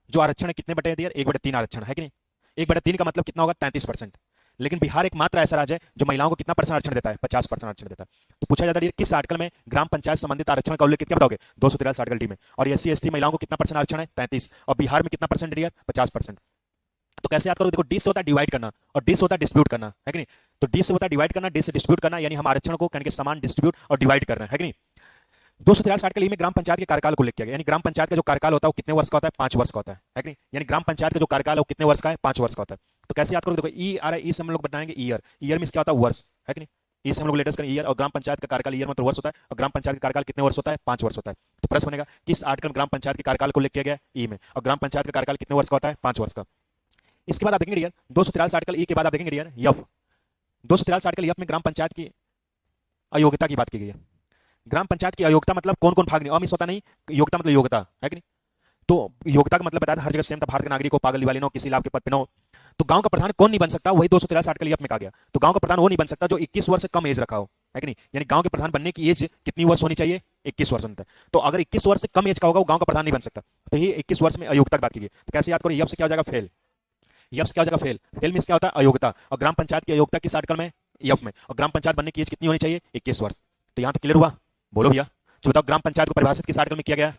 जो आरक्षण है कितने बटे हैं? 1/3 आरक्षण, है कि नहीं? 1/3 का मतलब कितना होगा? 33%। लेकिन बिहार एकमात्र ऐसा राज्य है जो महिलाओं को कितना परसेंट आरक्षण देता है? 50% आरक्षण देता है। तो पूछा जाता है किस आर्टिकल में ग्राम पंचायत संबंधित आरक्षण का उल्लेख, क्या बताओगे? 243 आर्टिकल डी में। और एससी एसटी महिलाओं को कितना परसेंट आरक्षण है? 33। और बिहार में कितना परसेंट दिया? 50%। तो कैसे याद करो? देखो डी से होता है डिवाइड करना, और डी से होता है डिस्ट्रीब्यूट करना, है कि नहीं? तो डी से होता है डिवाइड करना, डी से डिस्ट्रीब्यूट करना, यानी हम आरक्षण को कहीं के समान डिस्ट्रीब्यूट और डिवाइड कर रहे हैं, है कि नहीं? 243 आर्टिकल में ग्राम पंचायत के कार्यकाल को उल्लेख किया गया, यानी ग्राम पंचायत का जो कार्यकाल होता है वो कितने वर्ष का होता है? 5 वर्ष का होता है कि नहीं? यानी ग्राम पंचायत का जो कार्यकाल है वो कितने वर्ष का है? 5 वर्ष का होता है। तो कैसे याद करो? देखो ई आ रहा है, ई से हम लोग बताएंगे ईयर। ईयर में क्या होता है? वर्ष, है कि नहीं? ई से हम लोग लेटेस्ट करेंगे ईयर, और ग्राम पंचायत का कार्यकाल ईयर मतलब वर्ष होता है, और ग्राम पंचायत का कार्यकाल कितने वर्ष होता है? 5 वर्ष होता है। तो प्रश्न बनेगा किस आर्टिकल में ग्राम पंचायत के कार्यकाल को उल्लेख किया गया? ई में। और ग्राम पंचायत का कार्यकाल कितने वर्ष का होता है? 5 वर्ष का। इसके बाद आप देखेंगे डियर 243 आर्टिकल ई के बाद आप देखेंगे डियर यफ। 243 आर्टिकल यफ में ग्राम पंचायत की अयोग्यता की बात की गई है। ग्राम पंचायत की अयोग्यता मतलब कौन कौन भाग नहीं, अमिस होता नहीं, योग्यता मतलब योग्यता, है कि नहीं? तो योग्यता का मतलब बताया हर जगह सेम था, भारत के नागरिक हो, पागल दिवाली न हो, किसी लाभ के पद पे न हो। तो गांव का प्रधान कौन नहीं बन सकता? वही 243 आर्टिकल यफ में कहा गया। तो गांव का प्रधान वो नहीं बन सकता जो 21 वर्ष से कम एज रखा हो, है कि नहीं? यानी गांव के प्रधान बनने की एज कितनी वर्ष होनी चाहिए? 21 वर्ष होता है। तो अगर 21 वर्ष से कम एज का होगा वो गांव का प्रधान नहीं बन सकता। तो ये 21 वर्ष में अयोग्यता की बात की गई। तो कैसे याद करो? यफ से क्या हो जाएगा? फेल। यफ से क्या हो जाएगा? फेल। फेल में क्या होता है? अयोग्यता। और ग्राम पंचायत की अयोग्यता किस आर्टिकल में? यफ में। और ग्राम पंचायत बनने की एज कितनी होनी चाहिए? 21 वर्ष। तो यहां तक क्लियर हुआ? बोलो भैया। जो बताओ ग्राम पंचायत को परिभाषित किस आर्टिकल में किया गया?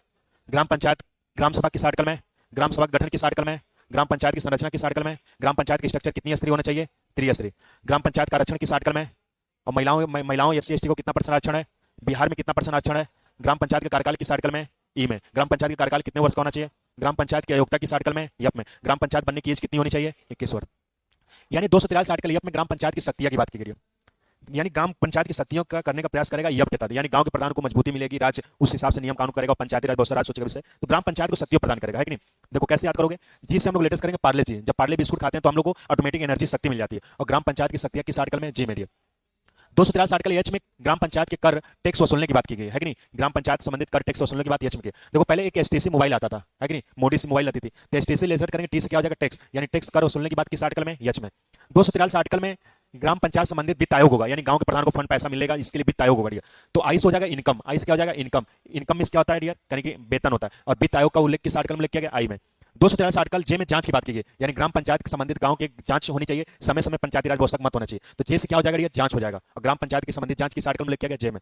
ग्राम पंचायत, ग्राम सभा किस आर्टिकल में? ग्राम सभा का गठन किस आर्टिकल में? ग्राम पंचायत की संरचना किस आर्टिकल में? ग्राम पंचायत की स्ट्रक्चर कितनी स्तरीय होना चाहिए? त्रिस्तरीय। ग्राम पंचायत का आरक्षण किस आर्टिकल में? और महिलाओं एससी एसटी को कितना परसेंट आरक्षण है? बिहार में कितना परसेंट आरक्षण है? ग्राम पंचायत के कार्यकाल किस आर्टिकल में? ई में। ग्राम पंचायत के कार्यकाल कितने वर्ष का होना चाहिए? ग्राम पंचायत की अयोग्यता किस आर्टिकल में? यफ में। ग्राम पंचायत बनने की एज कितनी होनी चाहिए? 21 वर्ष। यानी 243 आर्टिकल यफ में ग्राम पंचायत की शक्तियां की बात की गई है। यानी ग्राम पंचायत की शक्तियों का करने का प्रयास करेगा यह कहता है, यानी गांव के प्रधान को मजबूती मिलेगी, राज्य उस हिसाब से नियम कानून करेगा, और पंचायती राज बहुत सारा सोचेगा विषय। तो ग्राम पंचायत को शक्तियों प्रदान करेगा, है कि नहीं? देखो कैसे याद करोगे? जी से हम लोग लेटेस्ट करेंगे पार्ले जी। जब पार्ले बिस्कुट खाते हैं तो हम लोग को ऑटोमेटिक एनर्जी शक्ति मिल जाती है। और ग्राम पंचायत की शक्तियां किस आर्टिकल में? जी मीडिया। 243 आर्टिकल एच में ग्राम पंचायत के कर टैक्स वसूलने की बात की गई है कि नहीं? ग्राम पंचायत संबंधित कर टैक्स वसूलने की बात एच में की। देखो पहले एक एसटीसी मोबाइल आता था, है कि नहीं? मोडी से मोबाइल आती थी। तो एसटीसी लेजर करेंगे, टी से क्या हो जाएगा? टैक्स, यानी टैक्स कर वसूलने की बात किस आर्टिकल में? एच में। 243 आर्टिकल में ग्राम पंचायत संबंधित वित्त आयोग होगा, यानी गांव के प्रधान को फंड पैसा मिलेगा, इसके लिए वित्त आयोग होगा डियर। तो आइस हो जाएगा इनकम, आइस क्या हो जाएगा इनकम, इनकम में क्या होता है डियर, यानी कि वेतन होता है। और वित्त आयोग का उल्लेख किस आर्टिकल में किया गया, आई में। 243 आर्टिकल जे में जांच की बात की गई, यानी ग्राम पंचायत के संबंधित गांव की जांच होनी चाहिए, समय समय पंचायती राज व्यवस्था मत होना चाहिए। तो जे से क्या हो जाएगा, जांच हो जाएगा। और ग्राम पंचायत के संबंधित जांच किस आर्टिकल में किया गया, जे में।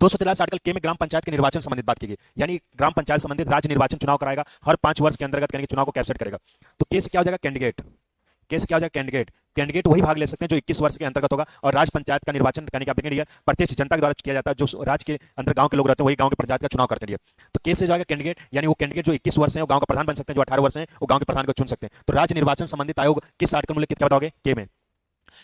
243 आर्टिकल के में ग्राम पंचायत के निर्वाचन संबंधित बात की गई, यानी ग्राम पंचायत संबंधित राज्य निर्वाचन चुनाव कराएगा, हर 5 वर्ष के अंतर्गत यानी चुनाव को कैप्चर करेगा। तो के से क्या हो जाएगा, कैंडिडेट, केस क्या हो जाएगा, कैंडिडेट। कैंडिडेट वही भाग ले सकते हैं जो 21 वर्ष के अंतर्गत होगा। और राज्य पंचायत का निर्वाचन करने का देखेंगे प्रत्यक्ष जनता के द्वारा किया जाता है, जो राज्य के अंदर गांव के लोग रहते हैं वही गांव के पंचायत का चुनाव करते हैं। तो केस से जाएगा कैंडिडेट, यानी वो कैंडिडेट जो 21 वर्ष है वो गांव का प्रधान बन सकते हैं, जो 18 वर्ष है वो गांव के प्रधान को चुन सकते हैं। तो राज्य निर्वाचन संबंधित आयोग किस आर्टिकल में लिखित, क्या बताओगे, के में।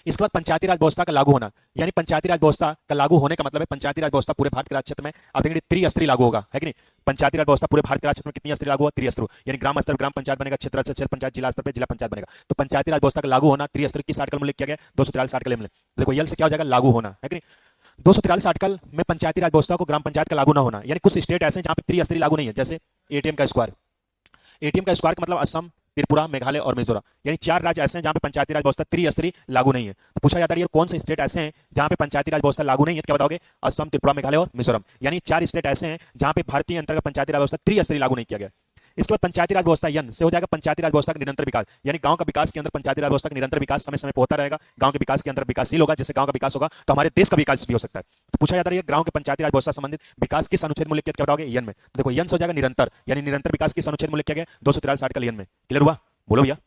इसके बाद पंचायती राज व्यवस्था का लागू होना, यानी पंचायती राज व्यवस्था का लागू होने का मतलब है पंचायती राज व्यवस्था पूरे भारत के राज्य क्षेत्र में आप देखेंगे त्रिस्तरीय लागू होगा, है कि नहीं। पंचायती राज व्यवस्था पूरे भारत के राज्य क्षेत्र में कितनी स्तरीय लागू होगा, त्रिस्तरीय, यानी ग्राम स्तर ग्राम पंचायत बनेगा, क्षेत्र स्तर क्षेत्र पंचायत, जिला स्तर पर जिला पंचायत बनेगा। तो पंचायती राज व्यवस्था का लागू होना त्रिस्तरीय किस आर्टिकल में लिख किया गया, 243 आर्टिकल में। देखो यल से क्या हो जाएगा, लागू होना, है कि नहीं। 243 आर्टिकल में पंचायती राज व्यवस्था को ग्राम पंचायत का लागू ना होना, यानी कुछ स्टेट ऐसे हैं जहां पे त्रिस्तरीय लागू नहीं है, जैसे एटीएम का स्क्वायर। एटीएम का स्क्वायर का मतलब असम, त्रिपुरा, मेघालय और मिजोरम, यानी 4 राज्य ऐसे हैं जहां पे पंचायती राज व्यवस्था त्रिस्तरीय लागू नहीं है। तो पूछा जाता है ये कौन से स्टेट ऐसे हैं जहां पे पंचायती राज व्यवस्था लागू नहीं है, तो क्या बताओगे, असम, त्रिपुरा, मेघालय और मिजोरम, यानी 4 स्टेट ऐसे हैं जहां पे भारतीय अंतर्गत पंचायती राज व्यवस्था त्रिस्तरीय लागू नहीं किया गया। इसके बाद पंचायती राज व्यवस्था यन से हो जाएगा पंचायती राज व्यवस्था का निरंतर विकास, यानी गांव का विकास के अंदर पंचायती राज व्यवस्था का निरंतर विकास समय समय पर होता रहेगा। गांव के विकास के अंदर विकासशील होगा, जैसे गांव का विकास होगा तो हमारे देश का विकास भी हो सकता है। तो पूछा जाता है गांव के पंचायती राज व्यवस्था संबंधित विकास किस अनुच्छेद में लिखित, क्या बताओगे, यन में। तो देखो यन से हो जाएगा निरंतर, यानी निरंतर विकास किस अनुच्छेद में लिखा गया, 243 आर्टिकल यन में। क्लियर हुआ, बोलो भैया।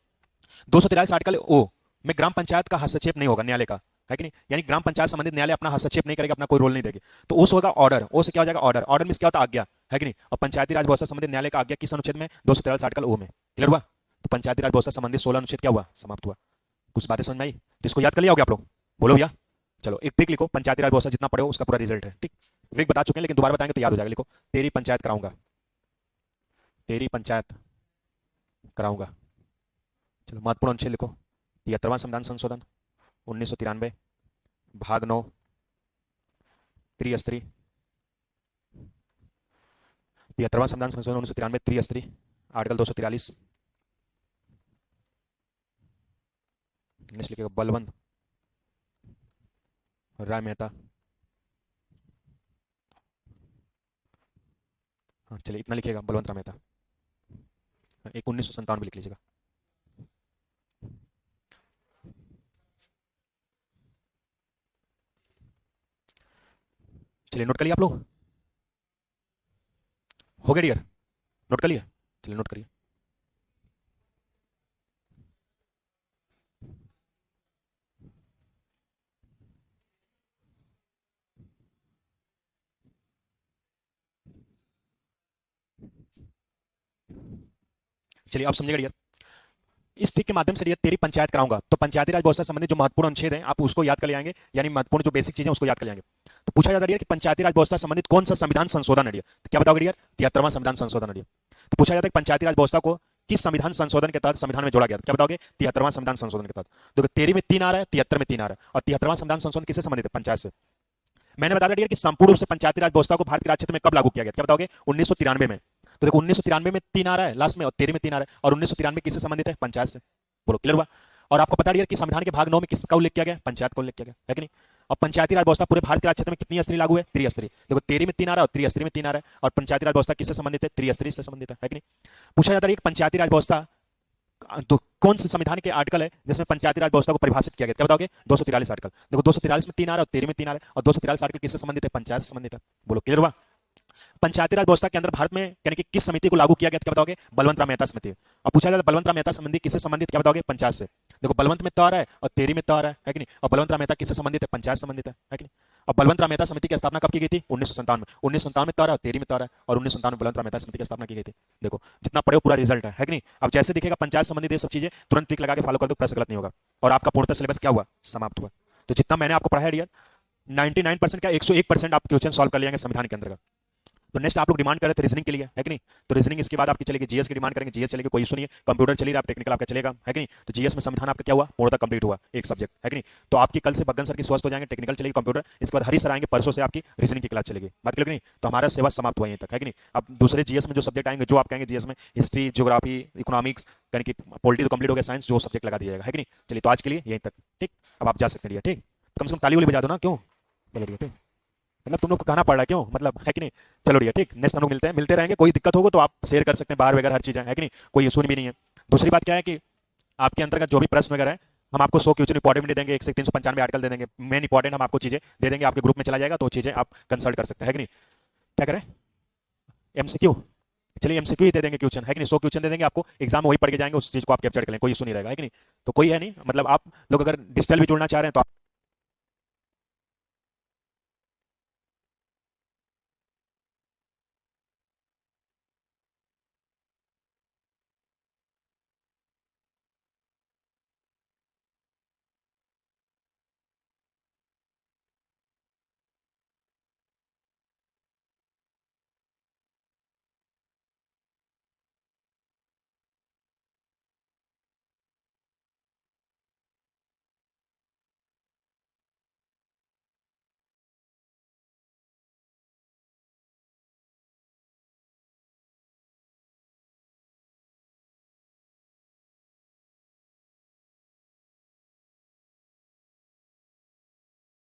243 आर्टिकल ओ में ग्राम पंचायत का हस्तक्षेप नहीं होगा न्यायालय का, है कि नहीं, यानी ग्राम पंचायत संबंधित न्यायालय अपना हस्तक्षेप नहीं करेगा, अपना कोई रोल नहीं देगी। तो ओस होगा ऑर्डर, ओ से क्या हो जाएगा ऑर्डर, ऑर्डर में क्या होता है आज्ञा, है कि नहीं। और पंचायती राज व्यवस्था संबंधित न्यायालय का आज्ञा किस अनुच्छेद में, 243 आर्टिकल ओ में। क्लियर हुआ। तो पंचायती राज व्यवस्था संबंधित 16 अनुच्छेद क्या हुआ, समाप्त हुआ। कुछ बातें समझ में आई तो इसको याद कर लिया होगा आप लोग, बोलो भैया। चलो एक ट्रिक लिखो, पंचायती राज व्यवस्था जितना पढ़े उसका पूरा रिजल्ट है, ठीक। ट्रिक बता चुके हैं लेकिन दोबारा बताएंगे तो याद हो जाएगा। लिखो, तेरी पंचायत कराऊंगा, तेरी पंचायत कराऊंगा। चलो महत्वपूर्ण अनुच्छेद लिखो, 73वां संविधान संशोधन 1993, भाग 9 त्रिस्तरीय। 73वां संविधान संशोधन 1993 त्रिस्तरीय, आर्टिकल 243। लिखेगा बलवंत राय मेहता। हाँ चलिए इतना लिखिएगा, बलवंत राय मेहता। एक 1957 लिख लीजिएगा। चलिए नोट कर लिया आप लोग, हो गया डियर, नोट कर लिया, चलिए नोट करिए। चलिए आप समझिएगा डियर, इस ट्रिक के माध्यम से डियर तेरी पंचायत कराऊंगा, तो पंचायती राज व्यवस्था संबंधित जो महत्वपूर्ण अनुच्छेद हैं आप उसको याद कर ले आएंगे, यानी महत्वपूर्ण जो बेसिक चीजें उसको याद कर ले आएंगे। तो पूछा जाता है कि पंचायती राज व्यवस्था संबंधित कौन सा संविधान संशोधन है डियर, तो क्या बताओगे डियर, 73वां संविधान संशोधन है डियर। तो पूछा जाता है पंचायती राज व्यवस्था को किस संविधान संशोधन के तहत संविधान में जोड़ा गया, क्या बताओगे, 73वां संविधान संशोधन के तहत। देखो 13 में 3 आ रहा है, 73 में 3 आ रहा है, और 73वां संविधान संशोधन किससे संबंधित है, पंचायत से। मैंने बताया डियर कि संपूर्ण रूप से पंचायती राज व्यवस्था को भारत के राज्य क्षेत्र में कब लागू किया गया, क्या बताओगे, 1993 में। तो देखो 1993 में 3 आ रहा है लास्ट में, और 13 में 3 आ रहा है, और 1993 किससे संबंधित है, पंचायत से। बोलो क्लियर हुआ। और आपको पता डियर कि संविधान के भाग 9 में किसका उल्लेख किया गया, पंचायत का उल्लेख किया गया, है कि नहीं। और पंचायती राज व्यवस्था पूरे भारत के राज्य क्षेत्र में कितनी स्तरीय लागू है, त्रिस्तरीय। देखो 13 में 3 आ रहा है और त्रिस्तरीय में 3 आ रहा है, और पंचायती राज व्यवस्था किससे संबंधित है, त्रिस्तरीय से संबंधित है कि नहीं। पूछा जाता है कि पंचायती राज व्यवस्था तो कौन से संविधान के आर्टिकल है जिसमें पंचायती राज व्यवस्था को परिभाषित किया गया, क्या बताओगे, 243 आर्टिकल। देखो 243 में 3 आ रहा है और 13 में 3 आ रहा है, और 243 आर्टिकल किससे संबंधित है, पंचायत से संबंधित है। बोलो क्लियर हुआ। पंचायती राज व्यवस्था के अंदर भारत में यानी कि किस समिति को लागू किया गया, क्या बताओगे, बलवंत राम मेहता समिति। अब पूछा जाता है बलवंत राम मेहता संबंधी किससे संबंधित, क्या बताओगे, पंचायत से। देखो बलवंत में तो आ रहा है और 13 में तो आ रहा है कि नहीं, और बलवंत राम मेहता किससे संबंधित है, पंचायत संबंधित है कि नहीं। अब बलवंत राम मेहता समिति की स्थापना कब की गई थी, 1957 में। 1957 में तो आ रहा है, 13 में तो आ रहा है, और 1957 में बलवंत राम मेहता समिति की स्थापना की गई थी। देखो जितना पढ़े पूरा रिजल्ट है कि नहीं। अब जैसे दिखेगा पंचायत संबंधित ये सब चीजें तुरंत ट्रिक लगा के फॉलो कर दो, प्रश्न गलत नहीं होगा, और आपका पूर्णतः सिलेबस क्या हुआ, समाप्त हुआ। तो जितना मैंने आपको पढ़ाया डियर 99% का 101% आप क्वेश्चन सॉल्व कर लेंगे संविधान के अंतर्गत। तो नेक्स्ट आप लोग डिमांड कर रहे थे रीजनिंग के लिए, है कि नहीं? तो रीजनिंग इसके बाद आपकी चलेगी, जीएस की डिमांड करेंगे, जीएस चलेगी, कोई इशू नहीं है। कंप्यूटर चली रहा, टेक्निकल आपका चलेगा, है कि नहीं? तो जीएस में संविधान आपका क्या हुआ, पूर्णतः कंप्लीट हुआ एक सब्जेक्ट, है कि नहीं? तो आपकी कल से बग्गन सर की स्वस्थ हो जाएंगे, टेक्निकल चलेगी, कंप्यूटर, इसके बाद हरी सर आएंगे, परसों से आपकी रीजनिंग की क्लास चलेगी। बात क्लियर नहीं? तो हमारा सेवा समाप्त हुआ यहीं तक, है कि नहीं? अब दूसरे जीएस में जो सब्जेक्ट आएंगे, जो आप कहेंगे जीएस में हिस्ट्री, ज्योग्राफी, इकोनॉमिक्स, यानी कि पॉलिटी तो कंप्लीट हो गया, साइंस जो सब्जेक्ट लगा दिया जाएगा, है कि नहीं? चलिए, तो आज के लिए यहीं तक, ठीक। अब आप जा सकते हैं, ठीक। कम से कम ताली वाली बजा दो ना, क्यों? चलो ठीक है, मतलब तुम लोग को कहना पड़ रहा है, क्यों, मतलब, है कि नहीं? चलो ठीक है, ठीक। नेक्स्ट हम लोग मिलते हैं, मिलते रहेंगे। कोई दिक्कत होगा तो आप शेयर कर सकते हैं, बाहर वगैरह हर चीज़ है कि नहीं? कोई इशू भी नहीं है। दूसरी बात क्या है कि आपके अंतर्गत जो भी प्रश्न वगैरह है, हम आपको 100 क्वेश्चन इंपॉर्टेंट दे देंगे, 1 से 395 आर्टिकल दे देंगे, मेन इंपॉर्टेंट हम आपको चीज़ें दे देंगे, आपके ग्रुप में चला जाएगा, तो चीज़ें आप कंसल्ट कर सकते हैं, है कि नहीं? क्या करें? एमसीक्यू? चलिए एमसीक्यू ही दे देंगे क्वेश्चन, है कि नहीं? 100 क्वेश्चन दे देंगे आपको, एग्जाम में वही पढ़ के जाएंगे, उस चीज़ को आप कैप्चर कर लें, कोई इशू नहीं रहेगा, है कि नहीं? तो कोई है नहीं, मतलब आप लोग अगर डिजिटल भी जुड़ना चाह रहे हैं तो